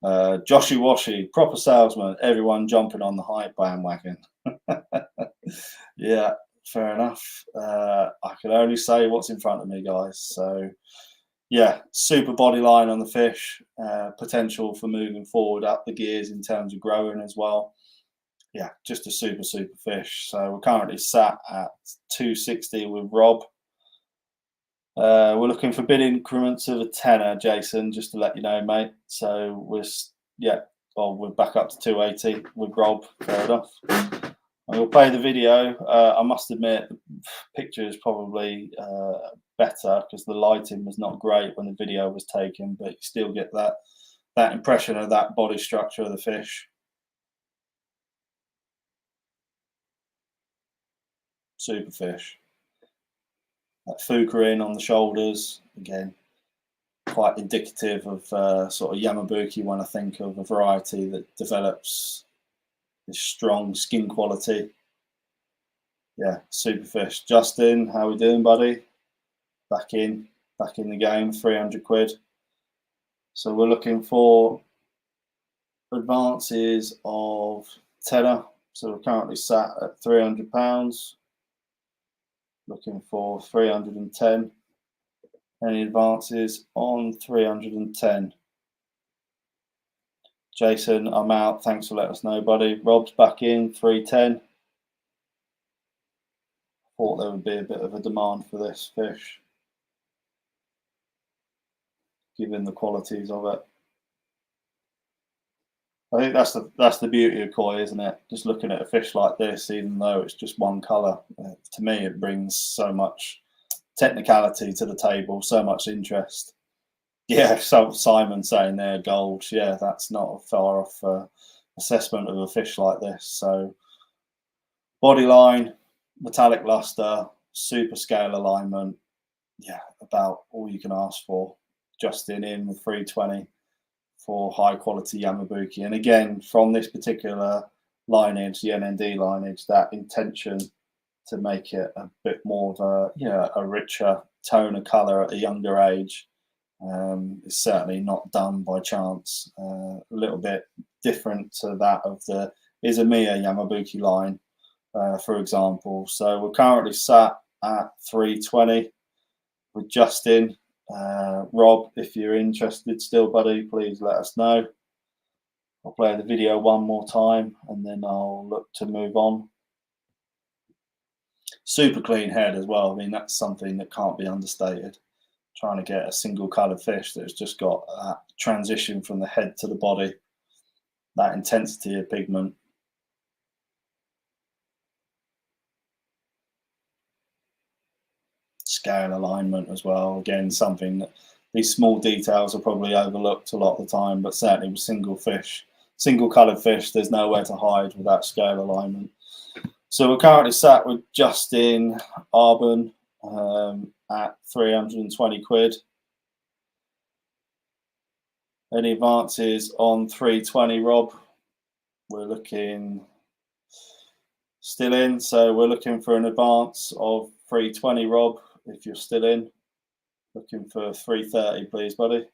Joshy Washy, proper salesman, everyone jumping on the hype bandwagon. Yeah, fair enough. I can only say what's in front of me, guys. So yeah, super body line on the fish, potential for moving forward up the gears in terms of growing as well. Yeah, just a super, super fish. So we're currently sat at 260 with Rob. We're looking for bid increments of a tenner, Jason, just to let you know, mate. So we're back up to 280 with Rob. Fair enough. We'll play the video. I must admit, the picture is probably better because the lighting was not great when the video was taken, but you still get that impression of that body structure of the fish. Super fish. That fuka in on the shoulders, again, quite indicative of sort of Yamabuki when I think of a variety that develops this strong skin quality. Yeah, super fish. Justin, how we doing, buddy? Back in the game, 300 quid. So we're looking for advances of tenner. So we're currently sat at £300. Looking for 310. Any advances on 310? Jason, I'm out. Thanks for letting us know, buddy. Rob's back in, 310. Thought there would be a bit of a demand for this fish, given the qualities of it. I think that's the beauty of koi, isn't it? Just looking at a fish like this, even though it's just one colour, to me it brings so much technicality to the table, so much interest. Yeah, so Simon saying there, gold. Yeah, that's not a far off assessment of a fish like this. So body line, metallic luster, super scale alignment. Yeah, about all you can ask for. Justin in with 320 for high quality Yamabuki. And again, from this particular lineage, the NND lineage, that intention to make it a bit more of a richer tone of color at a younger age is certainly not done by chance. A little bit different to that of the Izamiya Yamabuki line, for example. So we're currently sat at 320 with Justin. Rob, if you're interested still, buddy, please let us know. I'll play the video one more time and then I'll look to move on. Super clean head as well. I mean, that's something that can't be understated. Trying to get a single coloured fish that's just got that transition from the head to the body, that intensity of pigment. Scale alignment as well. Again, something that these small details are probably overlooked a lot of the time, but certainly with single coloured fish, there's nowhere to hide with that scale alignment. So we're currently sat with Justin Arbon at 320 quid. Any advances on 320, Rob? We're looking still in, so we're looking for an advance of 320, Rob, if you're still in. Looking for 330, please, buddy.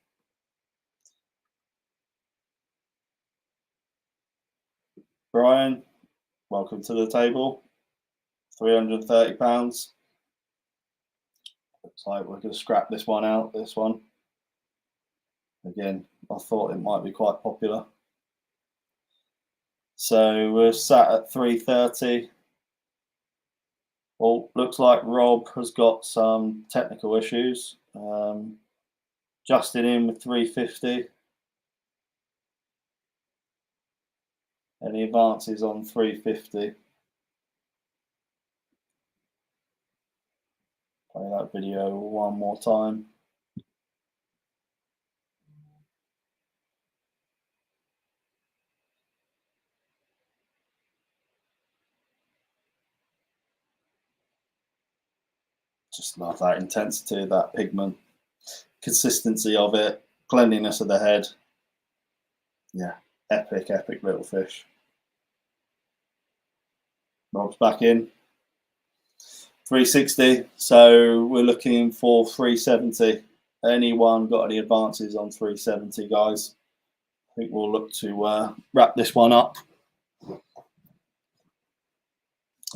Brian, welcome to the table. £330. Looks like we're going to scrap this one out. This one. Again, I thought it might be quite popular. So we're sat at 330. Well, looks like Rob has got some technical issues. Justin in with 350. Any advances on 350? Play that video one more time. Just love that intensity, that pigment, consistency of it, cleanliness of the head. Yeah, epic, epic little fish. Rob's back in. 360. So we're looking for 370. Anyone got any advances on 370, guys? I think we'll look to wrap this one up.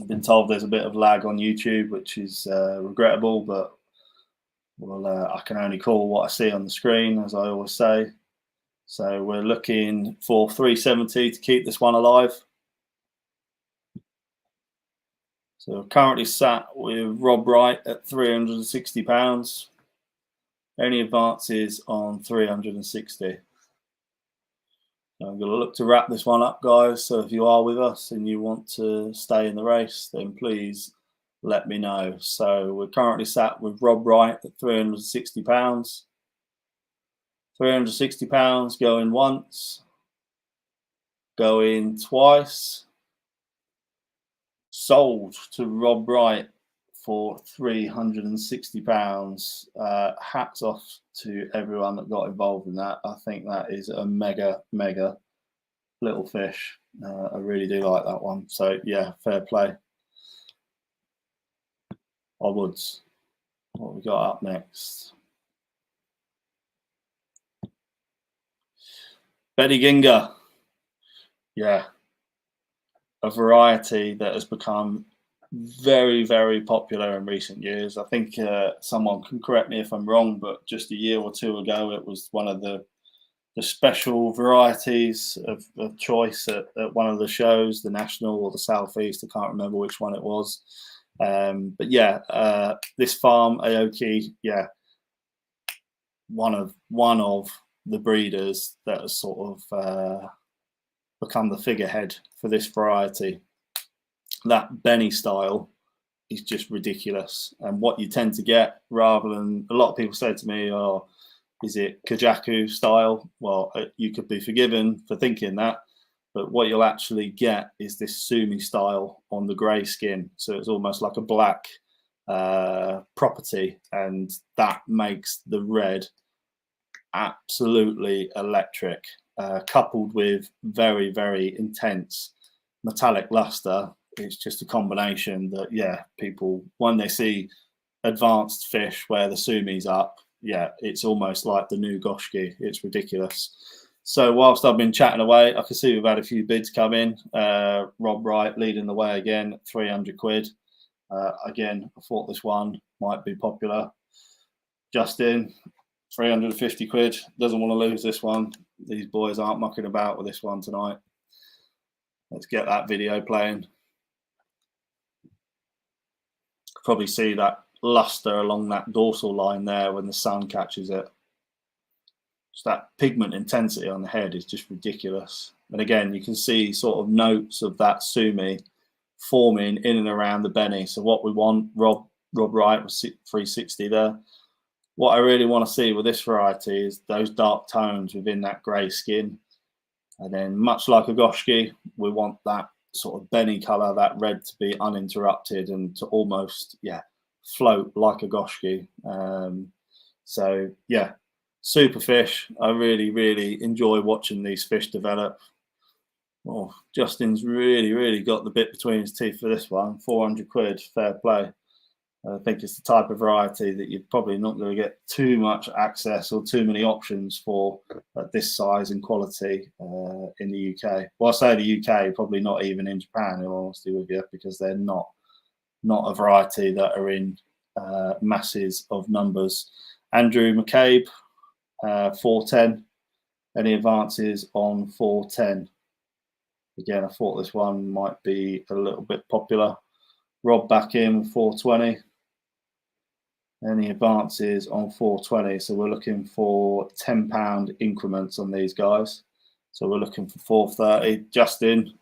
I've been told there's a bit of lag on YouTube, which is regrettable, but well, I can only call what I see on the screen, as I always say. So we're looking for 370 to keep this one alive. So currently sat with Rob Wright at £360. Any advances on 360? I'm going to look to wrap this one up, guys. So if you are with us and you want to stay in the race, then please let me know. So we're currently sat with Rob Wright at £360. £360 going once, going twice. Sold to Rob Wright for £360. Hats off to everyone that got involved in that. I think that is a mega little fish. I really do like that one. So yeah, fair play. Onwards. What we got up next? Betty Ginga. Yeah, a variety that has become very popular in recent years. I think someone can correct me if I'm wrong, but just a year or two ago, it was one of the special varieties of choice at one of the shows, the National or the Southeast. I can't remember which one it was. But yeah, this farm, Aoki, yeah, one of the breeders that has sort of become the figurehead for this variety. That Benny style is just ridiculous, and what you tend to get, rather than, a lot of people say to me, "Oh, is it Koikakurio style?" Well, you could be forgiven for thinking that, but what you'll actually get is this sumi style on the grey skin, so it's almost like a black property, and that makes the red absolutely electric, coupled with very intense metallic luster. It's just a combination that, yeah, people, when they see advanced fish where the sumi's up, yeah, it's almost like the new goshki. It's ridiculous. So whilst I've been chatting away, I can see we've had a few bids come in. Rob Wright leading the way again at 300 quid. Again, I thought this one might be popular. Justin, 350 quid. Doesn't want to lose this one. These boys aren't mucking about with this one tonight. Let's get that video playing. Probably see that luster along that dorsal line there when the sun catches it. Just that pigment intensity on the head is just ridiculous. And again, you can see sort of notes of that sumi forming in and around the Benny. So what we want, Rob Wright was 360 there. What I really want to see with this variety is those dark tones within that grey skin. And then, much like a goshki, we want that sort of Benny colour, that red, to be uninterrupted and to almost, yeah, float like a goshki. So yeah, super fish. I really enjoy watching these fish develop. Oh, Justin's really got the bit between his teeth for this one. 400 quid, fair play. I think it's the type of variety that you're probably not going to get too much access or too many options for at this size and quality in the UK. Well, I say the UK, probably not even in Japan, in all honesty with you, because they're not a variety that are in masses of numbers. Andrew McCabe, 410. Any advances on 410? Again, I thought this one might be a little bit popular. Rob back in 420. Any advances on 420? So we're looking for £10 increments on these guys. So we're looking for 430. Justin,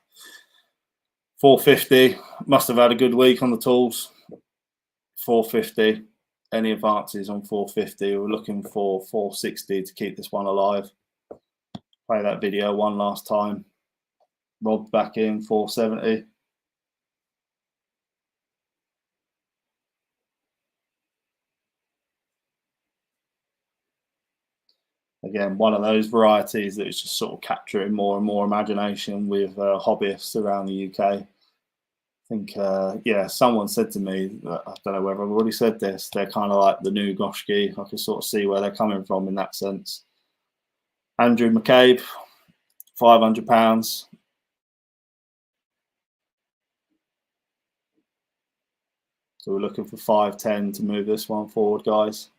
450. Must have had a good week on the tools. 450. Any advances on 450? We're looking for 460 to keep this one alive. Play that video one last time. Rob back in 470. Again, one of those varieties that is just sort of capturing more and more imagination with hobbyists around the UK. I think, yeah, someone said to me, I don't know whether I've already said this, they're kind of like the new Goshki. I can sort of see where they're coming from in that sense. Andrew McCabe, £500. So we're looking for 510 to move this one forward, guys.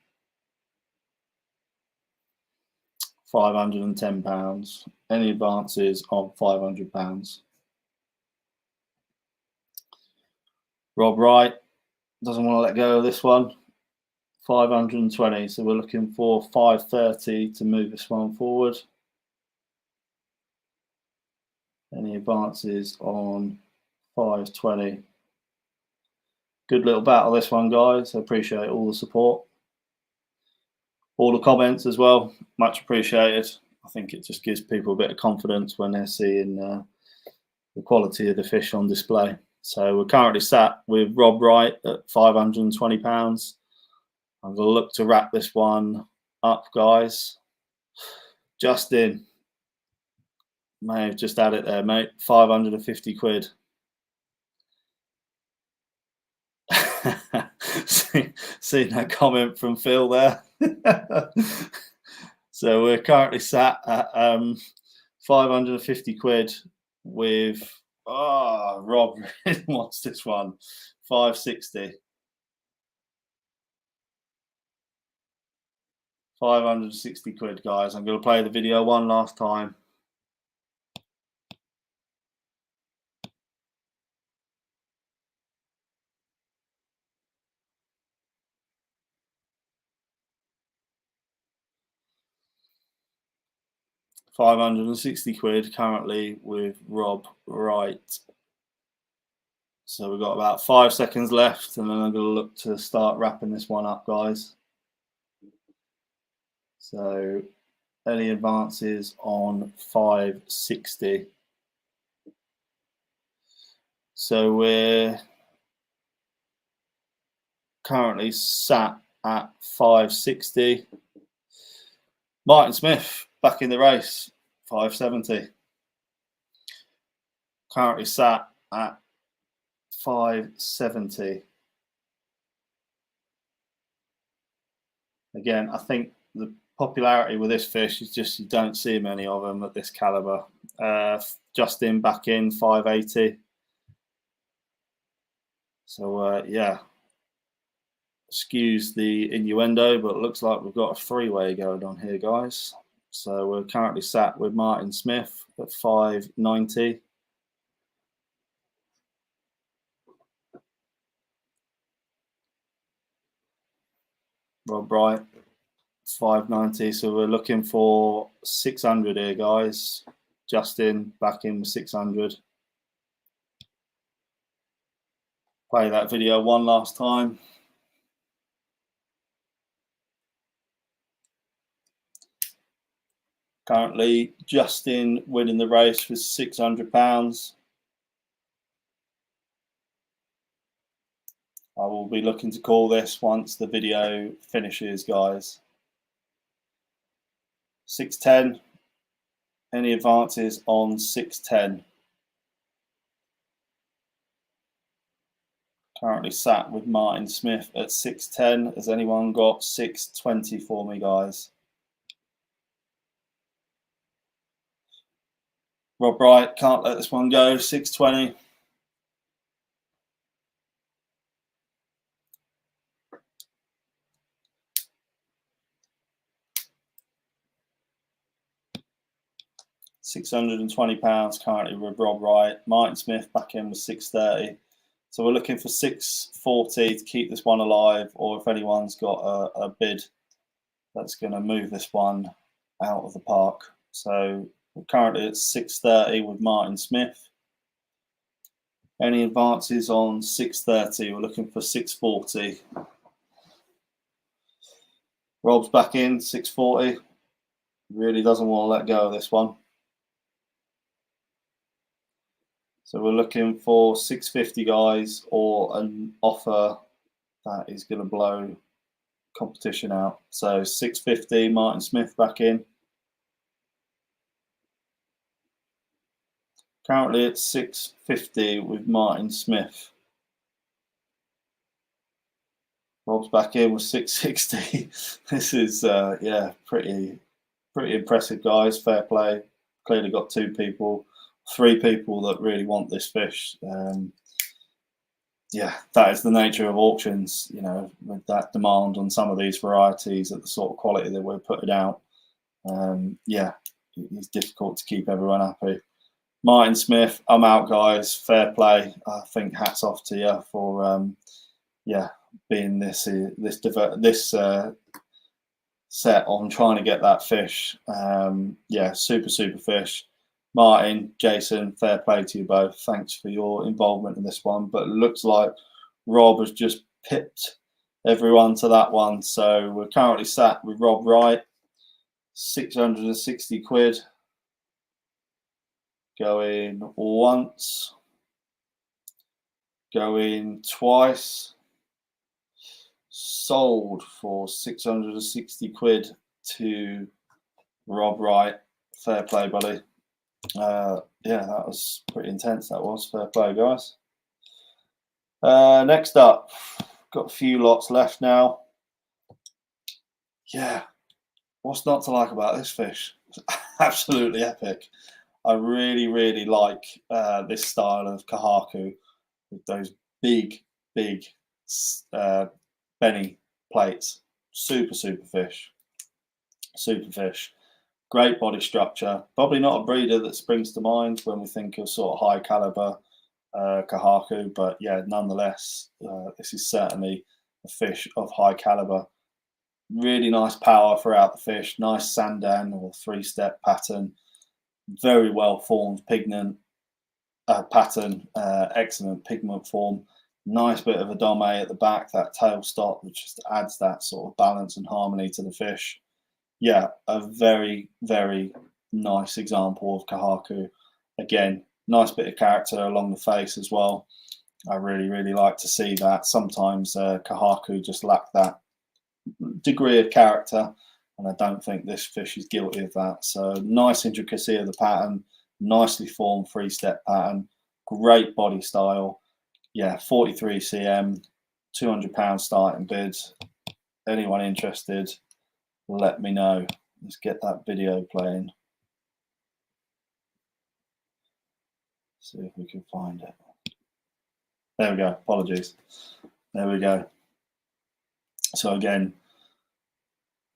£510. Any advances on £500? Rob Wright doesn't want to let go of this one. 520. So we're looking for 530 to move this one forward. Any advances on 520? Good little battle, this one, guys. I appreciate all the support. All the comments as well, much appreciated. I think it just gives people a bit of confidence when they're seeing the quality of the fish on display. So we're currently sat with Rob Wright at £520. I'm going to look to wrap this one up, guys. Justin, may have just had it there, mate. 550 quid. Seen that comment from Phil there. So we're currently sat at 550 quid with Rob really wants this one. 560. 560 quid, guys. I'm going to play the video one last time. £560 currently with Rob Wright. So we've got about 5 seconds left, and then I'm going to look to start wrapping this one up, guys. So any advances on 560? So we're currently sat at 560. Martin Smith back in the race, 570. Currently sat at 570. Again, I think the popularity with this fish is just you don't see many of them at this caliber. Justin back in 580. So yeah, excuse the innuendo, but it looks like we've got a three-way going on here, guys. So we're currently sat with Martin Smith at 590. Rob Bright, 590. So we're looking for 600 here, guys. Justin back in with 600. Play that video one last time. Currently, Justin winning the race with £600. I will be looking to call this once the video finishes, guys. 610. Any advances on 610? Currently sat with Martin Smith at 610. Has anyone got 620 for me, guys? Rob Wright, can't let this one go. 620. £620 currently with Rob Wright. Martin Smith back in with 630. So we're looking for 640 to keep this one alive, or if anyone's got a bid that's going to move this one out of the park. So we're currently at 630 with Martin Smith. Any advances on 630? We're looking for 640. Rob's back in, 640. Really doesn't want to let go of this one. So we're looking for 650, guys, or an offer that is going to blow competition out. So 650, Martin Smith back in. Currently at 650 with Martin Smith. Rob's back in with 660. This is yeah, pretty impressive, guys. Fair play. Clearly got 3 people that really want this fish. Yeah, that is the nature of auctions, you know, with that demand on some of these varieties at the sort of quality that we're putting out. Yeah, it's difficult to keep everyone happy. Martin Smith, I'm out, guys. Fair play. I think hats off to you for yeah, being this set on trying to get that fish. Yeah, super fish. Martin, Jason, fair play to you both. Thanks for your involvement in this one. But it looks like Rob has just pipped everyone to that one. So we're currently sat with Rob Wright, 660 quid. Going once, going twice. Sold for 660 quid to Rob Wright. Fair play, buddy. Yeah, that was pretty intense. That was fair play, guys. Next up, got a few lots left now. Yeah, what's not to like about this fish? It's absolutely epic. I really like this style of Koikakurio with those big Benny plates. Super fish. Super fish. Great body structure. Probably not a breeder that springs to mind when we think of sort of high caliber Koikakurio, but yeah, nonetheless, this is certainly a fish of high caliber. Really nice power throughout the fish. Nice sandan or 3-step pattern. Very well formed pigment pattern. Excellent pigment form. Nice bit of a dome at the back, that tail stop, which just adds that sort of balance and harmony to the fish. Yeah, a very nice example of Koikakurio. Again, nice bit of character along the face as well. I really like to see that. Sometimes Koikakurio just lack that degree of character, and I don't think this fish is guilty of that. So nice intricacy of the pattern, nicely formed 3-step pattern, great body style. Yeah, 43 cm, £200 starting bids. Anyone interested, let me know. Let's get that video playing. See if we can find it. There we go. Apologies. There we go. So again,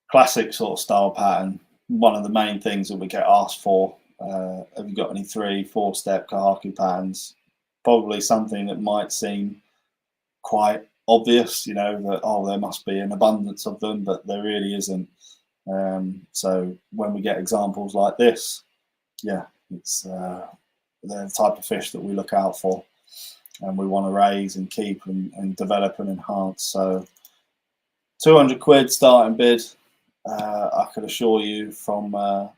classic sort of style pattern. One of the main things that we get asked for. Have you got any 3-4-step Koikakurio patterns? Probably something that might seem quite obvious, you know, that, oh, there must be an abundance of them, but there really isn't. So when we get examples like this, yeah, it's they're the type of fish that we look out for and we want to raise and keep and develop and enhance. So 200 quid starting bid. I can assure you from a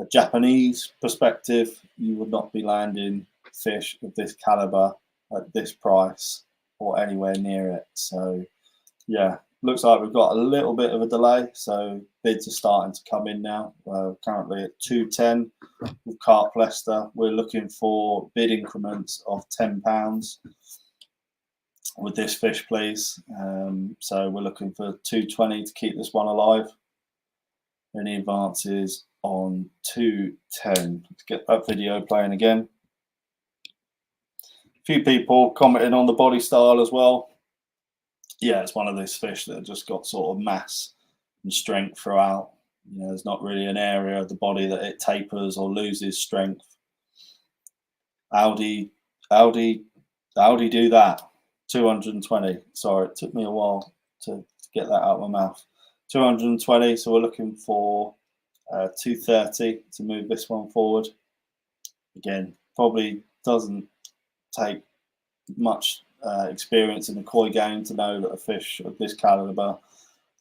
Japanese perspective, you would not be landing fish of this caliber at this price or anywhere near it. So yeah, looks like we've got a little bit of a delay, so bids are starting to come in now. Currently at 210 with Carp Leicester. We're looking for bid increments of £10 with this fish, please. So we're looking for 220 to keep this one alive. Any advances on 210? Let's get that video playing again. A few people commenting on the body style as well. Yeah, it's one of those fish that have just got sort of mass and strength throughout. You know, there's not really an area of the body that it tapers or loses strength. Audi, Audi, Audi do that. 220. Sorry, it took me a while to get that out of my mouth. 220. So we're looking for 230 to move this one forward. Again, probably doesn't take much experience in the koi game to know that a fish of this caliber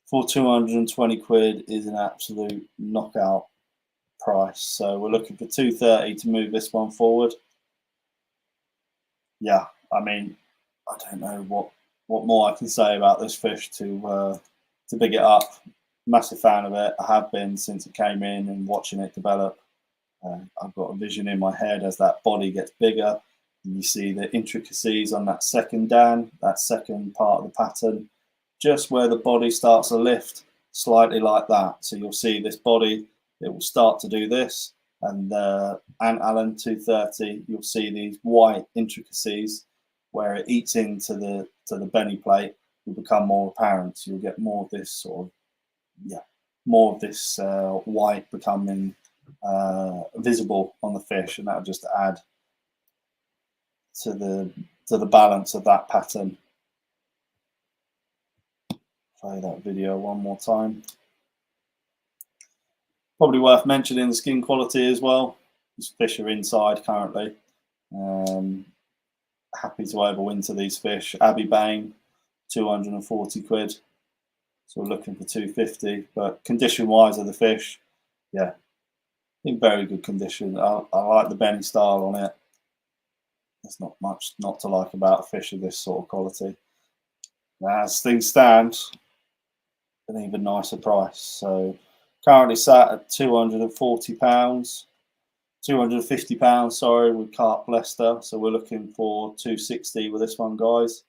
for 220 quid is an absolute knockout price. So we're looking for 230 to move this one forward. Yeah, I mean, I don't know what more I can say about this fish to big it up. Massive fan of it. I have been since it came in and watching it develop. I've got a vision in my head as that body gets bigger. And you see the intricacies on that second dan, that second part of the pattern, just where the body starts to lift slightly like that. So you'll see this body, it will start to do this. And Ant Allen 230, you'll see these white intricacies where it eats into the belly plate will become more apparent. So you'll get more of this sort of, more of this white becoming visible on the fish, and that'll just add to the balance of that pattern. Play that video one more time. Probably worth mentioning the skin quality as well. These fish are inside currently. Happy to overwinter these fish. Abbey Bain, 240 quid. So we're looking for 250. But condition-wise of the fish, yeah, in very good condition. I like the Benny style on it. There's not much not to like about a fish of this sort of quality. Now, as things stand, an even nicer price. So currently sat at £240, £250, sorry, with Carp Leicester. So we're looking for 260 with this one, guys.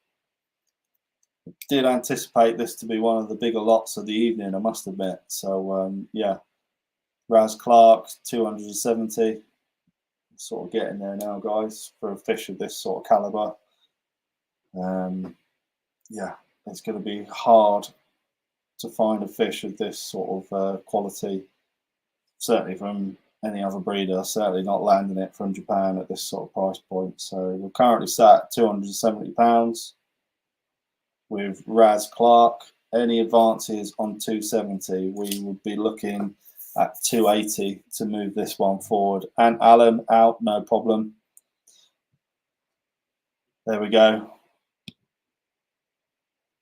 Did anticipate this to be one of the bigger lots of the evening, I must admit. So yeah, Raz Clark 270. Sort of getting there now, guys, for a fish of this sort of caliber. Yeah, it's going to be hard to find a fish of this sort of quality, certainly from any other breeder, certainly not landing it from Japan at this sort of price point. So we're currently sat at £270 with Raz Clark. Any advances on 270, we would be looking at 280 to move this one forward. And Alan out, no problem. There we go.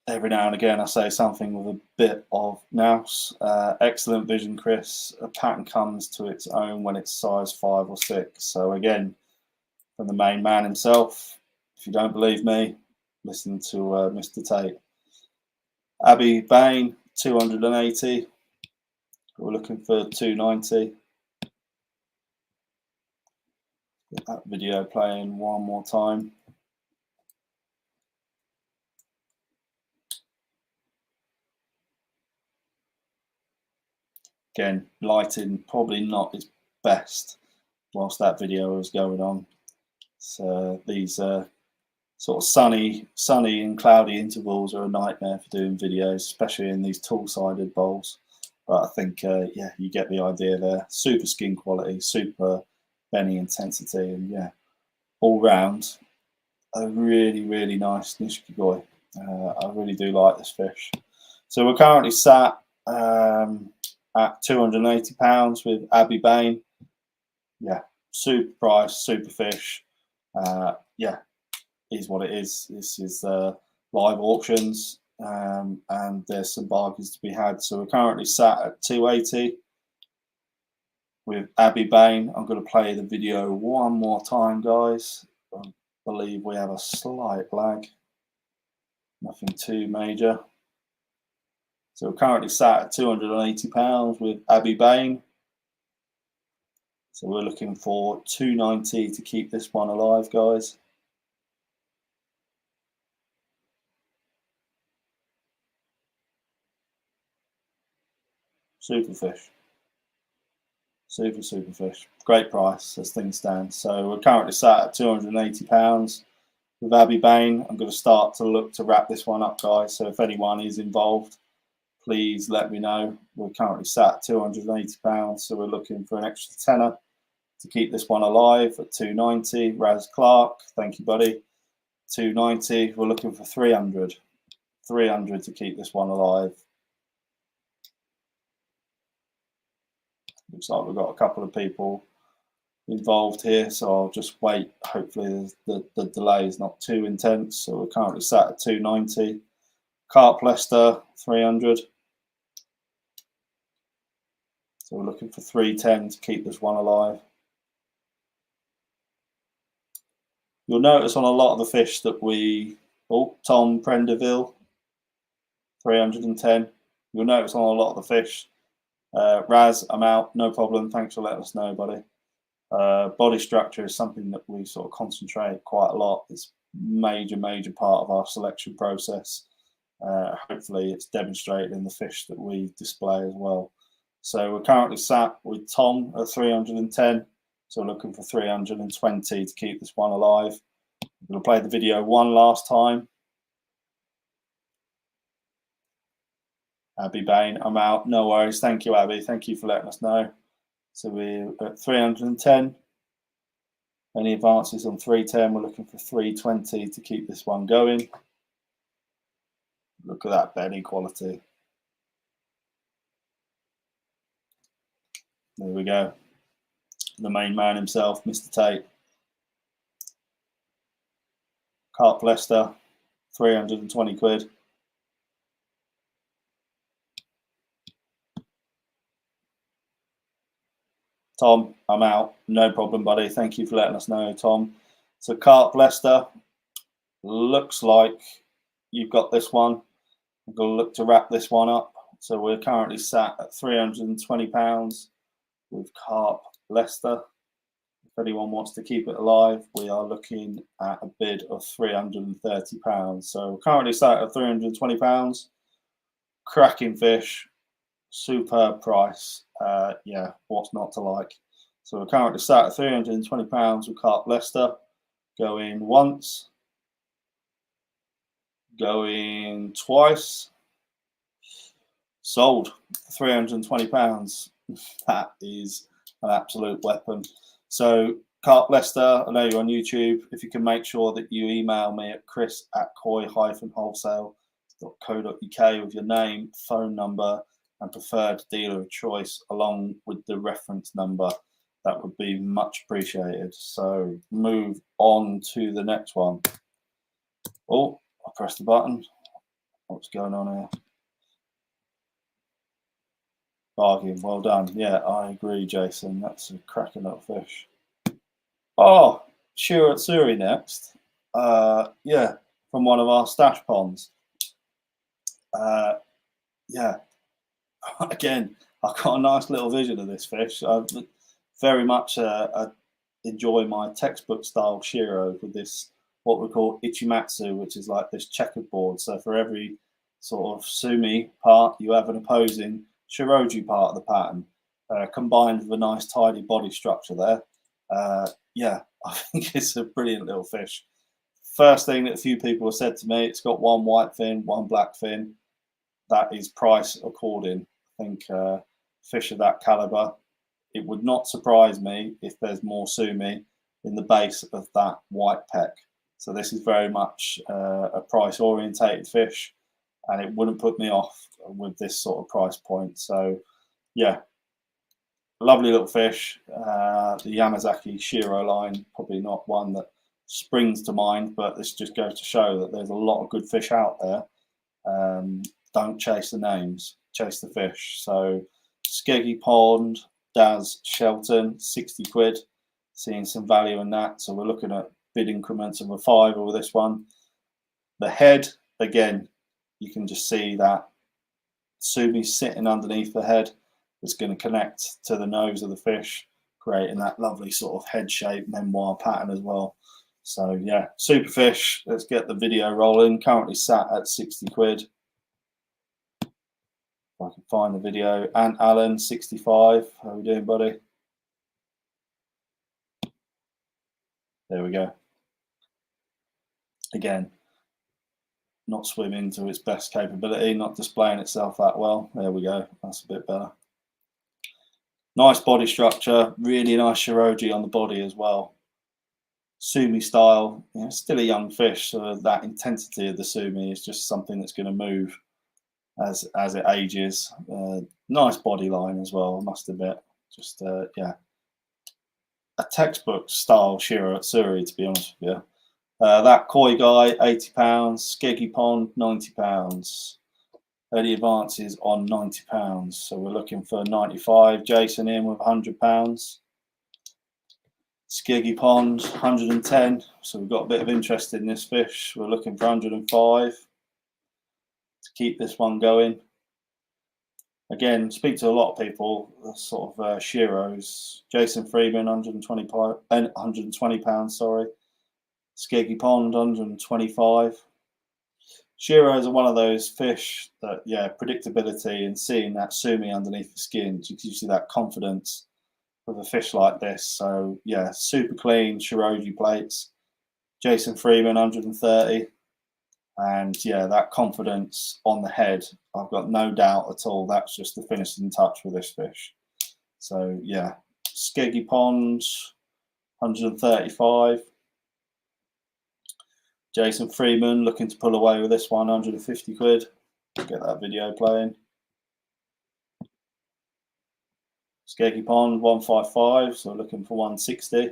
Every now and again I say something with a bit of nous. Excellent vision, Chris. A pattern comes to its own when it's size 5 or 6. So again, from the main man himself, if you don't believe me, listen to Mr. Tate. Abbey Bain, 280. We're looking for 290. Get that video playing one more time. Again, lighting probably not its best whilst that video was going on. So these sort of sunny and cloudy intervals are a nightmare for doing videos, especially in these tool-sided bowls. But I think, yeah, you get the idea there. Super skin quality, super benny intensity, and yeah, all round, a really, really nice Nishikigoi. I really do like this fish. So we're currently sat at £280 with Abbey Bain. Yeah, super price, super fish. Yeah, is what it is. This is live auctions, and there's some bargains to be had. So we're currently sat at 280 with Abbey Bain. I'm going to play the video one more time, guys. I believe we have a slight lag. Nothing too major. So we're currently sat at £280 with Abbey Bain. So we're looking for 290 to keep this one alive, guys. Super fish. Super fish. Great price as things stand. So we're currently sat at £280 with Abbey Bain. I'm going to start to look to wrap this one up, guys. So if anyone is involved, please let me know. We're currently sat at £280, so we're looking for an extra tenner to keep this one alive at 290. Raz Clark, thank you, buddy. 290. We're looking for 300. 300 to keep this one alive. Looks like we've got a couple of people involved here, so I'll just wait. Hopefully the delay is not too intense. So we're currently sat at 290. Carp Leicester 300. So we're looking for 310 to keep this one alive. You'll notice on a lot of the fish that we, Tom Prenderville 310. You'll notice on a lot of the fish. Raz, I'm out, no problem. Thanks for letting us know, buddy. Body structure is something that we sort of concentrate quite a lot. It's major part of our selection process. Hopefully it's demonstrated in the fish that we display as well. So we're currently sat with Tom at 310. So we're looking for 320 to keep this one alive. I'm going to play the video one last time. Abby Bain, I'm out. No worries. Thank you, Abby. Thank you for letting us know. So we're at 310. Any advances on 310? We're looking for 320 to keep this one going. Look at that belly quality. There we go. The main man himself, Mr. Tate. Carp Leicester, 320 quid. Tom, I'm out. No problem, buddy. Thank you for letting us know, Tom. So Carp Leicester, looks like you've got this one. I'm going to look to wrap this one up. So we're currently sat at £320 with Carp Leicester. If anyone wants to keep it alive, we are looking at a bid of £330. So we're currently sat at £320. Cracking fish. Superb price. Yeah, what's not to like? So we're currently sat at £320 with Carp Leicester. Going once. Going twice. Sold. £320. That is an absolute weapon. So Carp Leicester, I know you're on YouTube. If you can make sure that you email me at chris@koi-wholesale.co.uk with your name, phone number, and preferred dealer of choice, along with the reference number, that would be much appreciated. So move on to the next one. Oh, I pressed the button. What's going on here? Bargain, well done. Yeah, I agree, Jason. That's a cracking little fish. Oh, Shiratsuri next. Yeah, from one of our stash ponds. Yeah, again, I've got a nice little vision of this fish. I very much enjoy my textbook style Shiro with this, what we call Ichimatsu, which is like this checkerboard. So for every sort of sumi part, you have an opposing Shiroju part of the pattern, combined with a nice tidy body structure there. Yeah, I think it's a brilliant little fish. First thing that a few people have said to me, it's got one white fin, one black fin. That is price according. I think fish of that caliber, it would not surprise me if there's more sumi in the base of that white peck. So this is very much a price orientated fish, and it wouldn't put me off with this sort of price point. So yeah, lovely little fish. The Yamazaki Shiro line, probably not one that springs to mind, but this just goes to show that there's a lot of good fish out there. Don't chase the names, chase the fish. So Skeggy Pond, Daz Shelton, 60 quid. Seeing some value in that. So we're looking at bid increments of a £5 with this one. The head, again, you can just see that sumi sitting underneath the head. It's going to connect to the nose of the fish, creating that lovely sort of head shape memoir pattern as well. So yeah, super fish. Let's get the video rolling. Currently sat at 60 quid. If I can find the video. And Alan, 65. How are we doing, buddy? There we go. Again, not swimming to its best capability, not displaying itself that well. There we go. That's a bit better. Nice body structure, really nice shiroji on the body as well. Sumi style, still a young fish, so that intensity of the sumi is just something that's going to move as it ages. Nice body line as well, I must admit. Just yeah, a textbook style shirosuri, to be honest with you. That koi guy, £80. Skeggy Pond, £90. Early advances on £90. So we're looking for 95. Jason in with £100. Skeggy Pond, 110. So we've got a bit of interest in this fish. We're looking for 105 to keep this one going. Again, speak to a lot of people, sort of shiros. Jason Freeman, £120, sorry. Skeggy Pond, 125. Shiros are one of those fish that, yeah, predictability and seeing that sumi underneath the skin gives you that confidence with a fish like this. So, yeah, super clean shiroji plates. Jason Freeman, 130. And, yeah, that confidence on the head, I've got no doubt at all that's just the finishing touch with this fish. So, yeah, Skeggy Pond, 135. Jason Freeman looking to pull away with this one, 150 quid. Get that video playing. Skeggy Pond, 155, so looking for 160.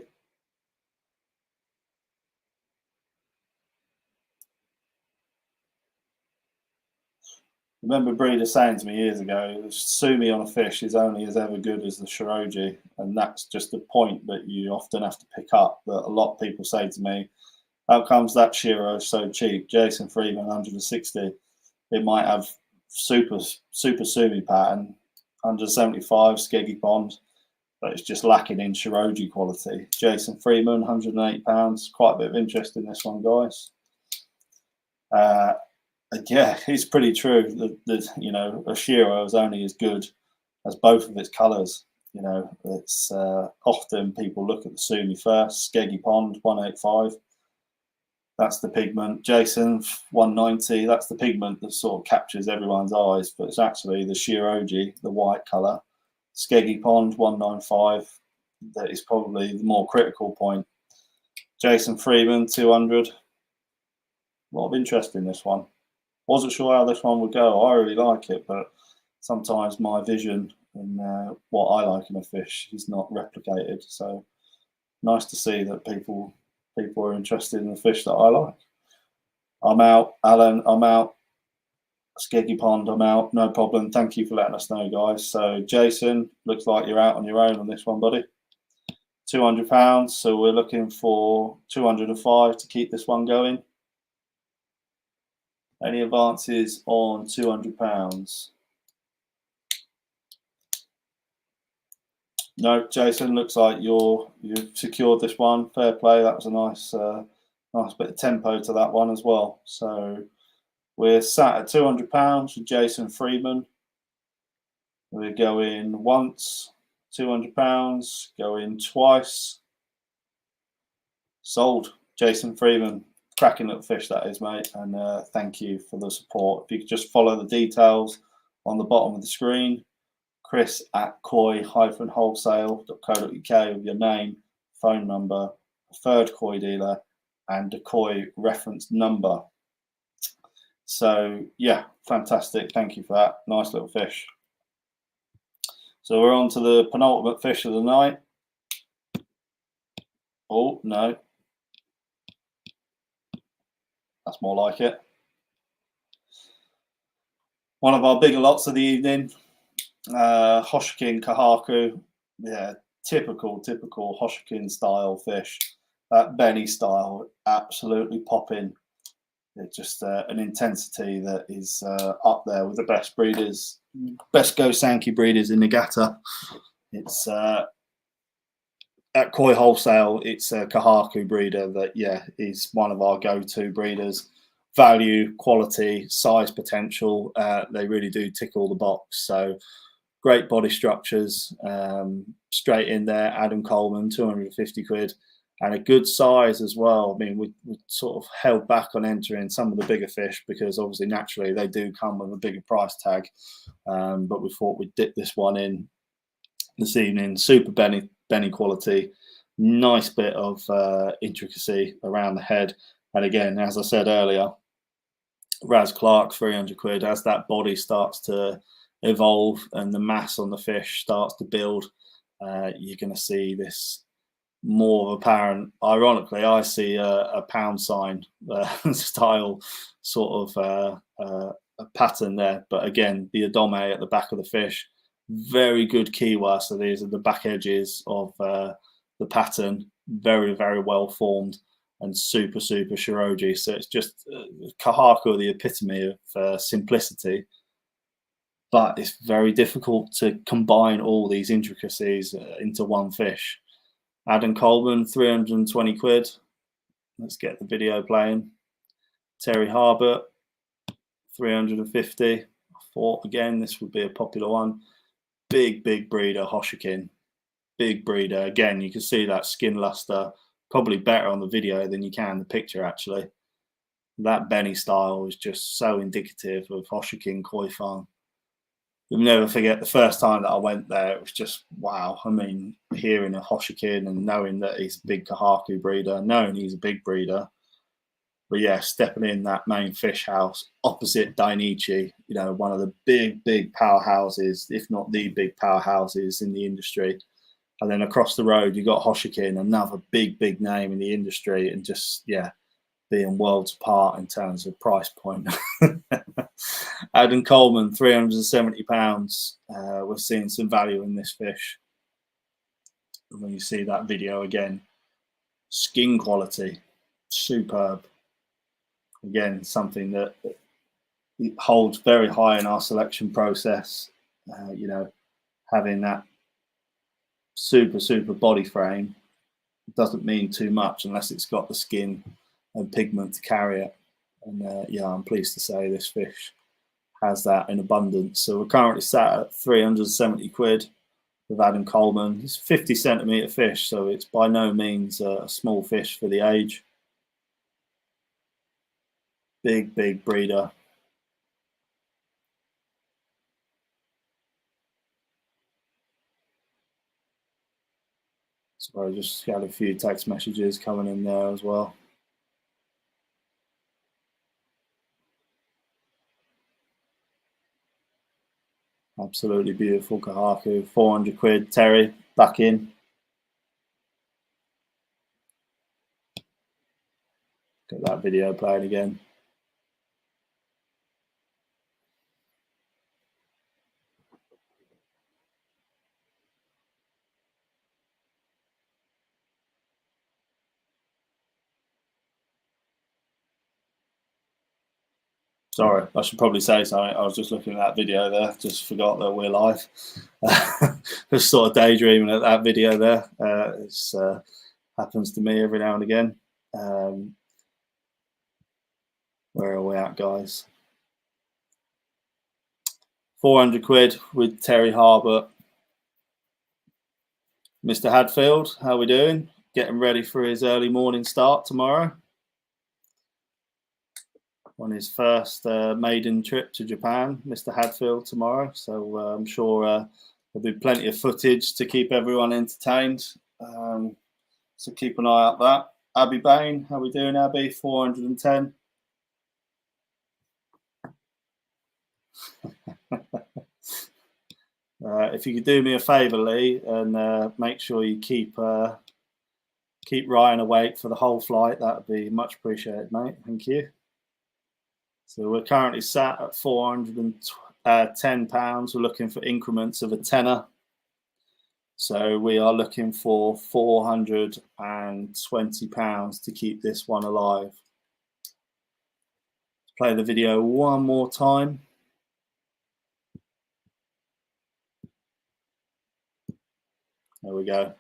Remember breeder saying to me years ago, the sumi on a fish is only as ever good as the shiroji, and that's just a point that you often have to pick up, that a lot of people say to me, how comes that shiro so cheap? Jason Freeman, 160. It might have super sumi pattern, 175 Skeggy Pond, but it's just lacking in shiroji quality. Jason Freeman, £108. Quite a bit of interest in this one, guys. Yeah, it's pretty true that a shiro is only as good as both of its colours. It's often people look at the sumi first. Skeggy Pond, 185. That's the pigment. Jason, 190. That's the pigment that sort of captures everyone's eyes, but it's actually the shiroji, the white colour. Skeggy Pond, 195. That is probably the more critical point. Jason Freeman, 200. A lot of interest in this one. Wasn't sure how this one would go. I really like it, but sometimes my vision and what I like in a fish is not replicated. So nice to see that people are interested in the fish that I like. I'm out, Alan. I'm out. Skeggy Pond, I'm out. No problem. Thank you for letting us know, guys. So Jason, looks like you're out on your own on this one, buddy. £200. So we're looking for 205 to keep this one going. Any advances on £200? No, Jason, looks like you've secured this one. Fair play. That was a nice bit of tempo to that one as well. So we're sat at £200 for Jason Freeman. We're going once, £200, going twice. Sold. Jason Freeman. Cracking little fish that is, mate. And thank you for the support. If you could just follow the details on the bottom of the screen. Chris at koi-wholesale.co.uk with your name, phone number, preferred koi dealer, and a koi reference number. So, yeah, fantastic. Thank you for that. Nice little fish. So we're on to the penultimate fish of the night. Oh, no. That's more like it. One of our bigger lots of the evening. Hoshikin Kahaku, yeah, typical Hoshikin style fish. That Benny style, absolutely popping. It's just an intensity that is up there with the best breeders, best Go Sankey breeders in Niigata. It's at Koi Wholesale, it's a Kahaku breeder that, yeah, is one of our go-to breeders. Value, quality, size potential, they really do tick all the box. So great body structures, straight in there. Adam Coleman, 250 quid. and a good size as well. I mean, we sort of held back on entering some of the bigger fish because obviously naturally they do come with a bigger price tag. But we thought we'd dip this one in this evening. Super Benny quality, nice bit of intricacy around the head. And again, as I said earlier, Raz Clark, 300 quid. As that body starts to evolve and the mass on the fish starts to build, you're going to see this more apparent. Ironically, I see a pound sign style sort of a pattern there. But again, the adome at the back of the fish, very good kiwa. So these are the back edges of the pattern, very, very well formed and super shiroji. So it's just Kohaku, the epitome of simplicity. But it's very difficult to combine all these intricacies into one fish. Adam Coleman, 320 quid. Let's get the video playing. Terry Harbert, 350. I thought, again, this would be a popular one. Big breeder, Hoshikin. Big breeder. Again, you can see that skin luster probably better on the video than you can the picture, actually. That Benny style is just so indicative of Hoshikin koi farm. You'll never forget the first time that I went there. It was just wow. I mean, hearing a Hoshikin and knowing that he's a big Kohaku breeder, knowing he's a big breeder. But yeah, stepping in that main fish house opposite Dainichi, you know, one of the big powerhouses, if not the big powerhouses in the industry. And then across the road, you got Hoshikin, another big name in the industry, and just, yeah, being worlds apart in terms of price point. Adam Coleman, £370. We're seeing some value in this fish. And when you see that video again, skin quality, superb. Again, something that holds very high in our selection process. You know, having that super body frame doesn't mean too much unless it's got the skin and pigment to carry it. And yeah, I'm pleased to say this fish has that in abundance. So we're currently sat at 370 quid with Adam Coleman. It's a 50 centimetre fish, so it's by no means a small fish for the age. Big breeder. So I just got a few text messages coming in there as well. Absolutely beautiful Kohaku. 400 quid. Terry, back in. Get that video playing again. Sorry, I should probably say something. I was just looking at that video there. Just forgot that we're live. Just sort of daydreaming at that video there. It happens to me every now and again. Where are we at, guys? 400 quid with Terry Harbert. Mr. Hadfield, how are we doing? Getting ready for his early morning start tomorrow on his first maiden trip to Japan, Mr. Hadfield, tomorrow. So I'm sure there'll be plenty of footage to keep everyone entertained. So keep an eye out that. Abby Bain, how are we doing, Abby? 410. If you could do me a favour, Lee, and make sure you keep Ryan awake for the whole flight, that would be much appreciated, mate. Thank you. So we're currently sat at £410. We're looking for increments of a tenner. So we are looking for £420 to keep this one alive. Let's play the video one more time. There we go.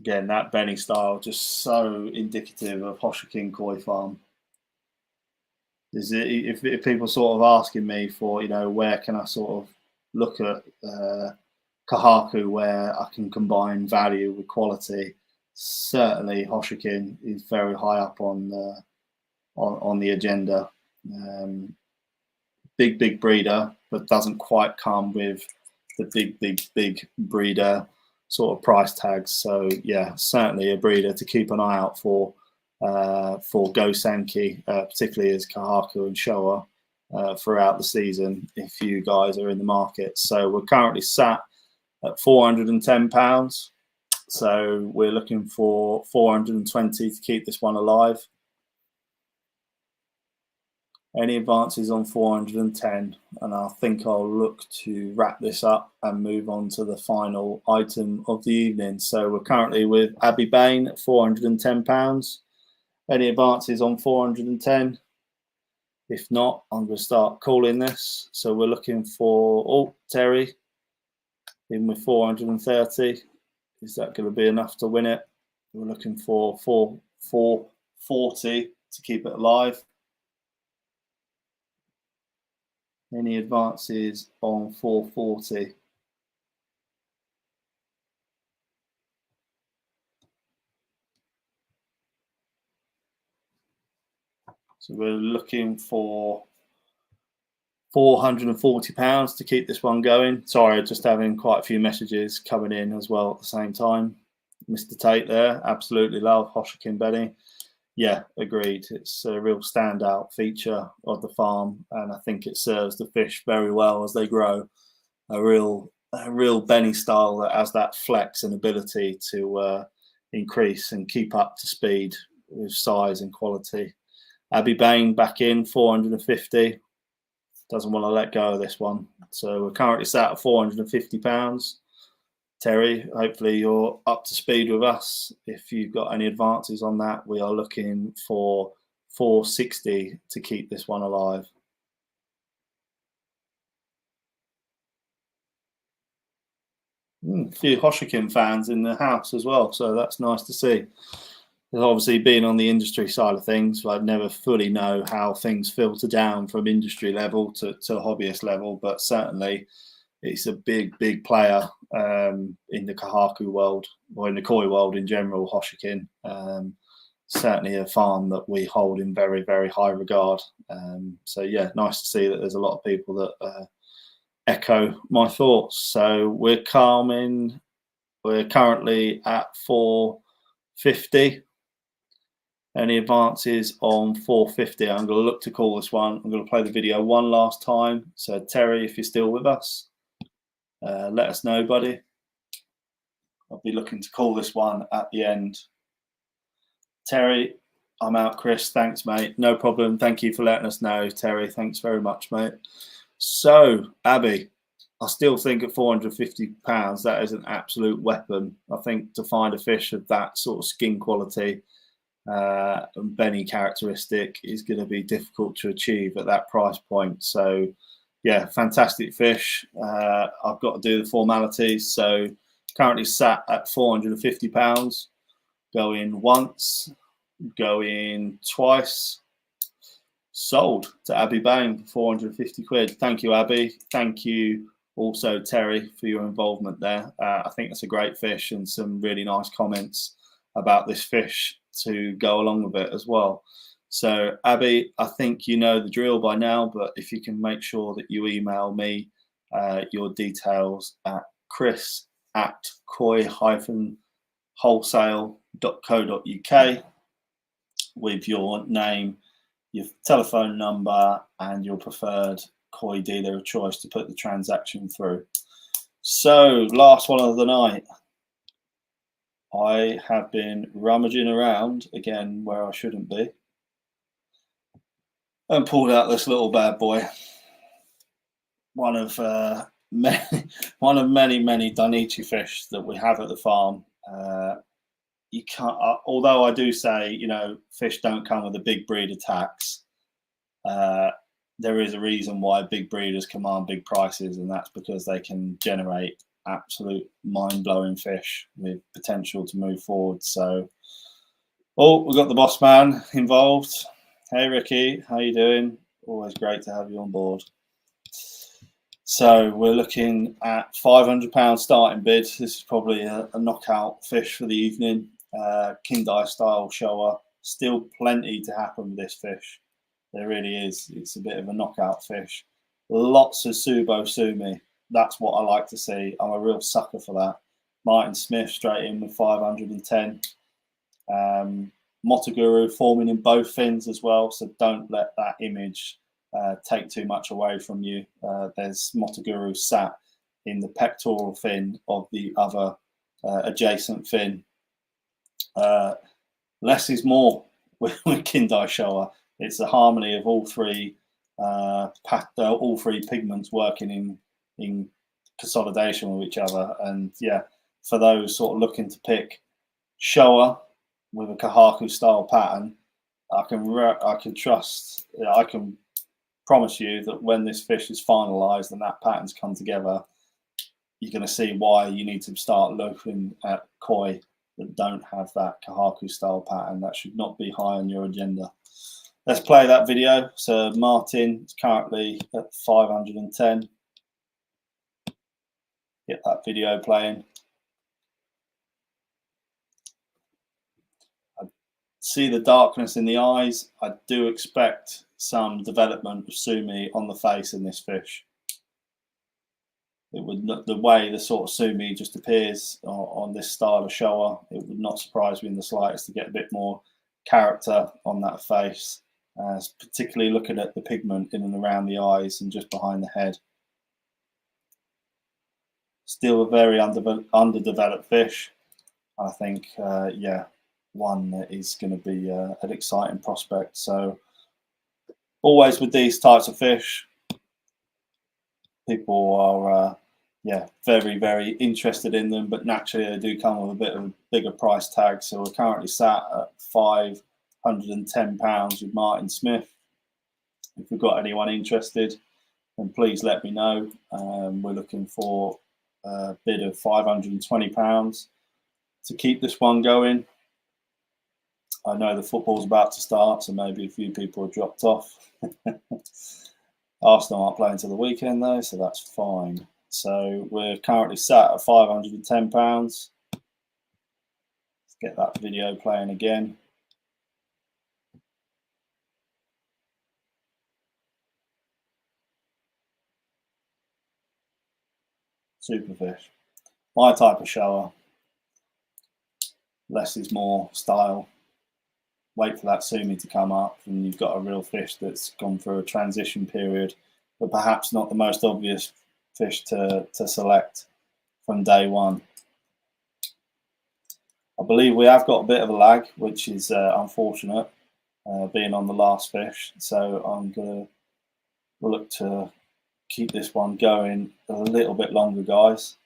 Again, that Benny style, just so indicative of Hoshikin Koi Farm. If people sort of asking me for, you know, where can I sort of look at Kohaku, where I can combine value with quality, certainly Hoshikin is very high up on the agenda. Big breeder, but doesn't quite come with the big breeder sort of price tags. So yeah, certainly a breeder to keep an eye out for Gosenki, particularly as Kohaku and Showa throughout the season, if you guys are in the market. So we're currently sat at £410. So we're looking for 420 to keep this one alive. Any advances on 410, and I think I'll look to wrap this up and move on to the final item of the evening. So we're currently with Abby Bain at £410. Any advances on 410? If not, I'm going to start calling this. So we're looking for Terry in with 430. Is that going to be enough to win it? We're looking for 440 to keep it alive. Any advances on 440? So we're looking for £440 to keep this one going. Sorry, just having quite a few messages coming in as well at the same time. Mr. Tate there, absolutely love Hoshikin Benny. Yeah, agreed. It's a real standout feature of the farm, and I think it serves the fish very well as they grow. A real Benny style that has that flex and ability to increase and keep up to speed with size and quality. Abby Bain back in 450. Doesn't want to let go of this one. So we're currently sat at £450. Terry, hopefully you're up to speed with us. If you've got any advances on that, we are looking for 460 to keep this one alive. A few Hoshikin fans in the house as well, so that's nice to see. Obviously, being on the industry side of things, I never fully know how things filter down from industry level to hobbyist level, but certainly it's a big player in the Kohaku world, or in the koi world in general, Hoshikin. Certainly a farm that we hold in very high regard. So yeah, nice to see that there's a lot of people that echo my thoughts. So we're currently at 450. Any advances on 450? I'm going to look to call this one. I'm going to play the video one last time. So Terry, if you're still with us, let us know, buddy. I'll be looking to call this one at the end. Terry, I'm out. Chris, thanks, mate. No problem. Thank you for letting us know, Terry. Thanks very much, mate. So, Abby, I still think at £450, that is an absolute weapon. I think to find a fish of that sort of skin quality and Benny characteristic is going to be difficult to achieve at that price point. So, yeah, fantastic fish. I've got to do the formalities. So, currently sat at £450. Going once, going twice. Sold to Abby Bain for 450 quid. Thank you, Abby. Thank you also, Terry, for your involvement there. I think that's a great fish, and some really nice comments about this fish to go along with it as well. So, Abby, I think you know the drill by now, but if you can make sure that you email me your details at chris@koi-wholesale.co.uk with your name, your telephone number, and your preferred koi dealer of choice to put the transaction through. So, last one of the night. I have been rummaging around again where I shouldn't be and pulled out this little bad boy. One of many Dainichi fish that we have at the farm. You can't, although I do say, you know, fish don't come with a big breeder tax. There is a reason why big breeders command big prices, and that's because they can generate absolute mind-blowing fish with potential to move forward. So, we've got the boss man involved. Hey, Ricky, how you doing? Always great to have you on board. So we're looking at £500 starting bid. This is probably a knockout fish for the evening. Kindai style shower. Still plenty to happen with this fish. There really is. It's a bit of a knockout fish. Lots of Subo Sumi. That's what I like to see. I'm a real sucker for that. Martin Smith straight in with 510. Motoguru forming in both fins as well. So don't let that image take too much away from you. There's Motoguru sat in the pectoral fin of the other adjacent fin. Less is more with Kindai Showa. It's a harmony of all three pigments working in consolidation with each other. And yeah, for those sort of looking to pick Showa with a Kohaku style pattern, I can trust. I can promise you that when this fish is finalized and that pattern's come together, you're going to see why you need to start looking at koi that don't have that Kohaku style pattern. That should not be high on your agenda. Let's play that video. So Martin is currently at 510. Get that video playing. I see the darkness in the eyes. I do expect some development of sumi on the face in this fish. It would not, the way the sort of sumi just appears on this style of shower, it would not surprise me in the slightest to get a bit more character on that face, particularly looking at the pigment in and around the eyes and just behind the head. Still a very underdeveloped fish. I think, yeah, one that is going to be an exciting prospect. So always with these types of fish, people are yeah, very interested in them, but naturally they do come with a bit of a bigger price tag. So we're currently sat at £510 with Martin Smith. If we've got anyone interested, then please let me know. We're looking for a bid of £520 to keep this one going. I know the football's about to start, so maybe a few people have dropped off. Arsenal aren't playing till the weekend though, so that's fine. So we're currently sat at £510. Let's get that video playing again. Super fish. My type of shower. Less is more style. Wait for that sumi to come up and you've got a real fish that's gone through a transition period, but perhaps not the most obvious fish to select from day one. I believe we have got a bit of a lag, which is unfortunate, being on the last fish. So I'm going to look to keep this one going a little bit longer, guys.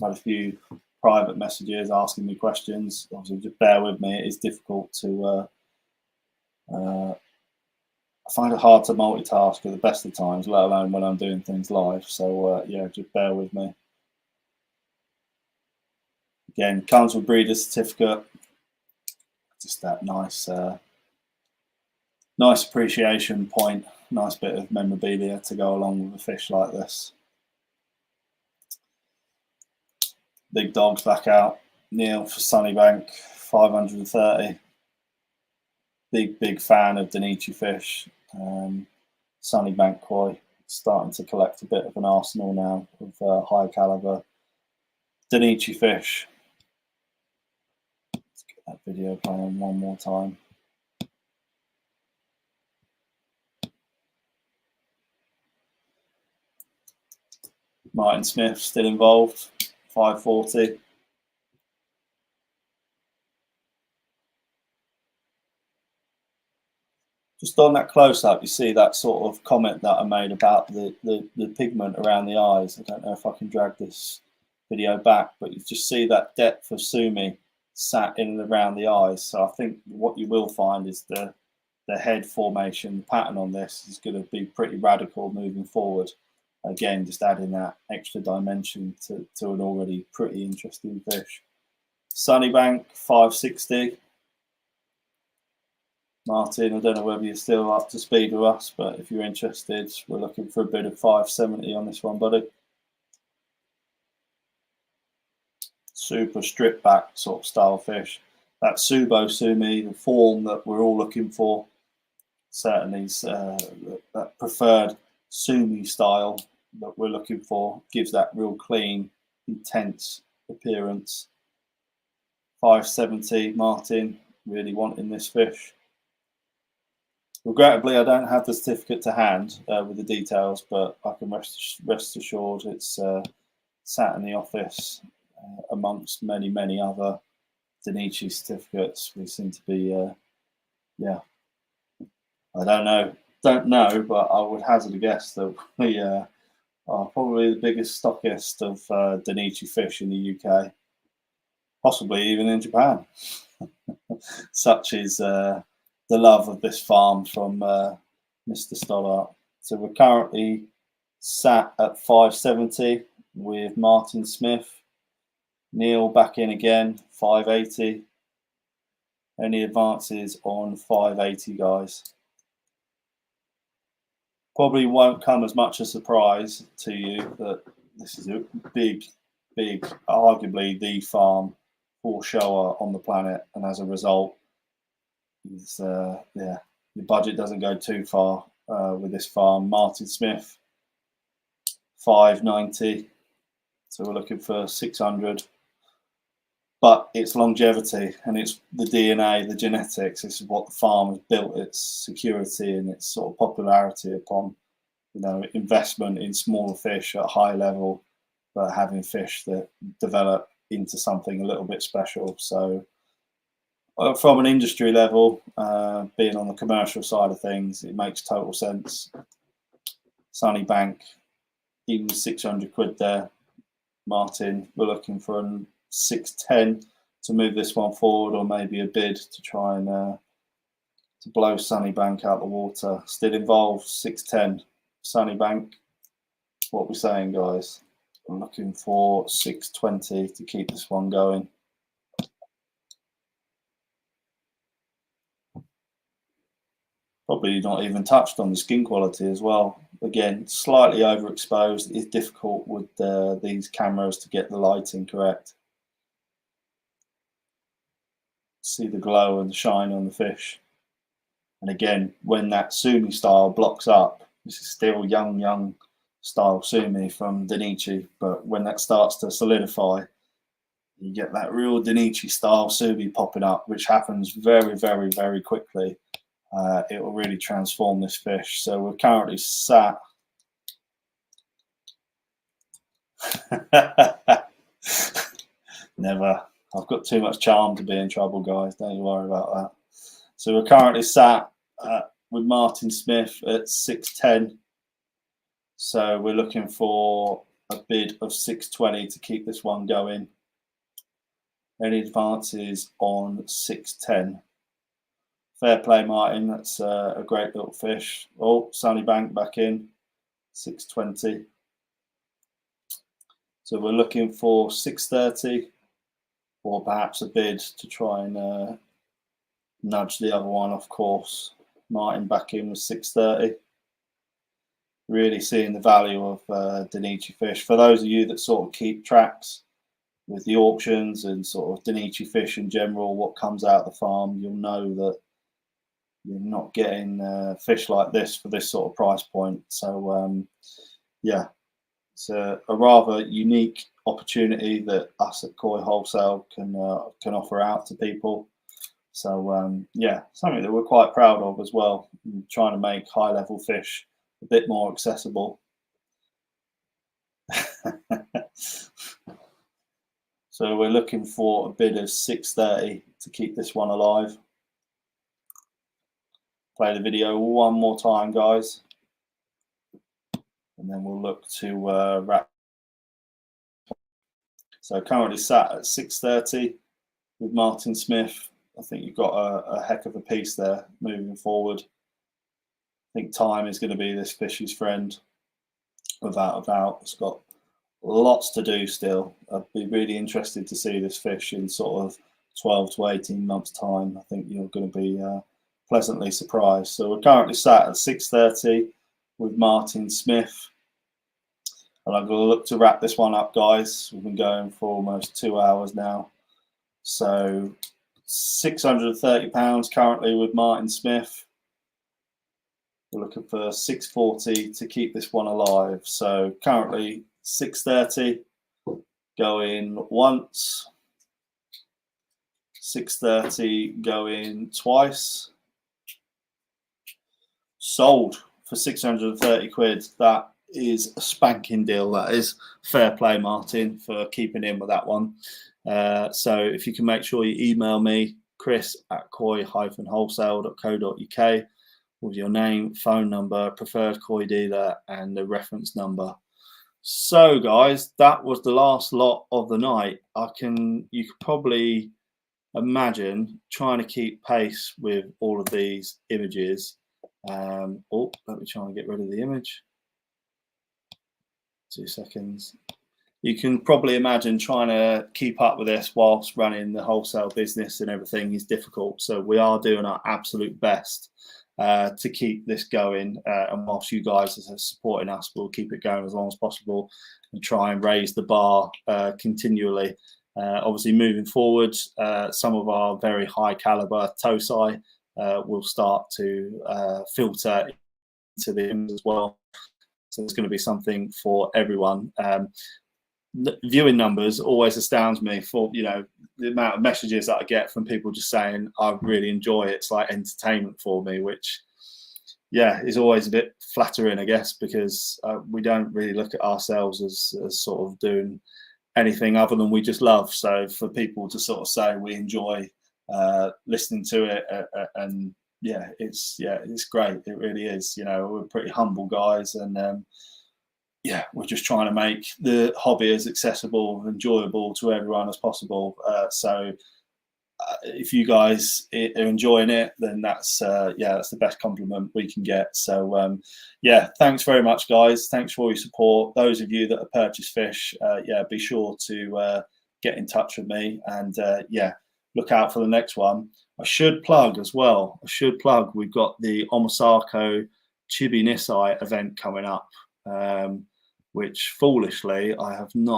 I've had a few private messages asking me questions. Obviously, just bear with me. It is difficult to I find it hard to multitask at the best of times, let alone when I'm doing things live. So yeah, just bear with me. Again, comes with breeder certificate. Just that nice, nice appreciation point. Nice bit of memorabilia to go along with a fish like this. Big dogs back out. Neil for Sunnybank, 530. Big fan of Danichi fish. Sunnybank koi, starting to collect a bit of an arsenal now of high caliber Danichi fish. Let's get that video playing one more time. Martin Smith still involved, 540. Just on that close-up, you see that sort of comment that I made about the pigment around the eyes. I don't know if I can drag this video back, but you just see that depth of sumi sat in and around the eyes. So I think what you will find is the head formation, the pattern on this is going to be pretty radical moving forward. Again, just adding that extra dimension to an already pretty interesting fish. Sunnybank, 560. Martin, I don't know whether you're still up to speed with us, but if you're interested, we're looking for a bid of 570 on this one, buddy. Super stripped back sort of style fish. That Subo Sumi, the form that we're all looking for, certainly that preferred Sumi style that we're looking for, gives that real clean, intense appearance. 570, Martin, really wanting this fish. Regrettably, I don't have the certificate to hand with the details, but I can rest assured it's sat in the office amongst many, many other Denichi certificates. We seem to be, yeah, I don't know, but I would hazard a guess that we are probably the biggest stockist of Denichi fish in the UK, possibly even in Japan. Such is the love of this farm from Mr. Stoddart. So we're currently sat at 570 with Martin Smith. Neil back in again, 580. Any advances on 580, guys? Probably won't come as much a surprise to you that this is a big, arguably the farm for shower on the planet, and as a result, it's, yeah, your budget doesn't go too far with this farm. Martin Smith, 590. So we're looking for 600. But it's longevity and it's the DNA, the genetics. This is what the farm has built its security and its sort of popularity upon. You know, investment in smaller fish at a high level, but having fish that develop into something a little bit special. So from an industry level, being on the commercial side of things, it makes total sense. Sunny Bank, even 600 quid there. Martin, we're looking for an 610 to move this one forward, or maybe a bid to try and to blow Sunny Bank out the water. Still involved, 610. Sunny Bank, what we're saying, guys? I'm looking for 620 to keep this one going. Probably not even touched on the skin quality as well. Again, slightly overexposed. It's difficult with these cameras to get the lighting correct. See the glow and the shine on the fish. And again, when that Sumi style blocks up, this is still young style Sumi from Denichi, but when that starts to solidify, you get that real Denichi style Sumi popping up, which happens very, very, very quickly. It will really transform this fish. So we're currently sat. Never. I've got too much charm to be in trouble, guys. Don't you worry about that. So we're currently sat with Martin Smith at 610. So we're looking for a bid of 620 to keep this one going. Any advances on 610? Fair play, Martin. That's a great little fish. Oh, Sunny Bank back in, 620. So we're looking for 630, or perhaps a bid to try and nudge the other one off course. Martin back in with 630. Really seeing the value of Denichi fish. For those of you that sort of keep tracks with the auctions and sort of Denichi fish in general, what comes out of the farm, you'll know that you're not getting fish like this for this sort of price point. So yeah, it's a rather unique opportunity that us at Koi Wholesale can offer out to people. So yeah, something that we're quite proud of as well, trying to make high level fish a bit more accessible. So we're looking for a bid of 630 to keep this one alive. Play the video one more time, guys, and then we'll look to wrap. So currently sat at 630 with Martin Smith. I think you've got a heck of a piece there moving forward. I think time is going to be this fish's friend, without a doubt. It's got lots to do still. I'd be really interested to see this fish in sort of 12 to 18 months' time. I think you're going to be pleasantly surprised. So we're currently sat at 6:30 with Martin Smith. And I'm going to look to wrap this one up, guys. We've been going for almost 2 hours now. So £630 currently with Martin Smith. We're looking for 640 to keep this one alive. So currently 630 going once, 630 going twice. Sold for 630 quid. That is a spanking deal. That is fair play, Martin, for keeping in with that one. So if you can make sure you email me, chris@koi-wholesale.co.uk with your name, phone number, preferred koi dealer, and the reference number. So guys, that was the last lot of the night. You could probably imagine trying to keep pace with all of these images. Let me try and get rid of the image. 2 seconds. You can probably imagine trying to keep up with this whilst running the wholesale business and everything is difficult. So we are doing our absolute best to keep this going. And whilst you guys are supporting us, we'll keep it going as long as possible and try and raise the bar continually. Obviously, moving forward, some of our very high caliber Tosai will start to filter into the image as well. So it's going to be something for everyone. Viewing numbers always astounds me for, the amount of messages that I get from people just saying, I really enjoy it. It's like entertainment for me, which, is always a bit flattering, I guess, because we don't really look at ourselves as sort of doing anything other than we just love. So for people to sort of say we enjoy listening to it and it's great. It really is. We're pretty humble guys, and we're just trying to make the hobby as accessible and enjoyable to everyone as possible. So if you guys are enjoying it, then that's the best compliment we can get. So thanks very much, guys. Thanks for all your support. Those of you that have purchased fish, be sure to get in touch with me, and look out for the next one. I should plug as well. We've got the Omasako Chibi Nisai event coming up, which foolishly I haven't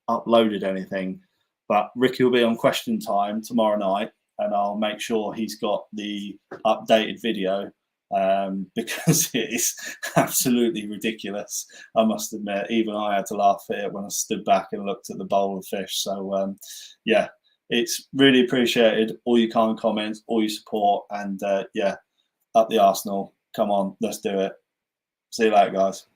uploaded anything, but Ricky will be on Question Time tomorrow night, and I'll make sure he's got the updated video because it is absolutely ridiculous. I must admit, even I had to laugh at it when I stood back and looked at the bowl of fish. So it's really appreciated. All your kind comments, all your support, and up the Arsenal. Come on, let's do it. See you later, guys.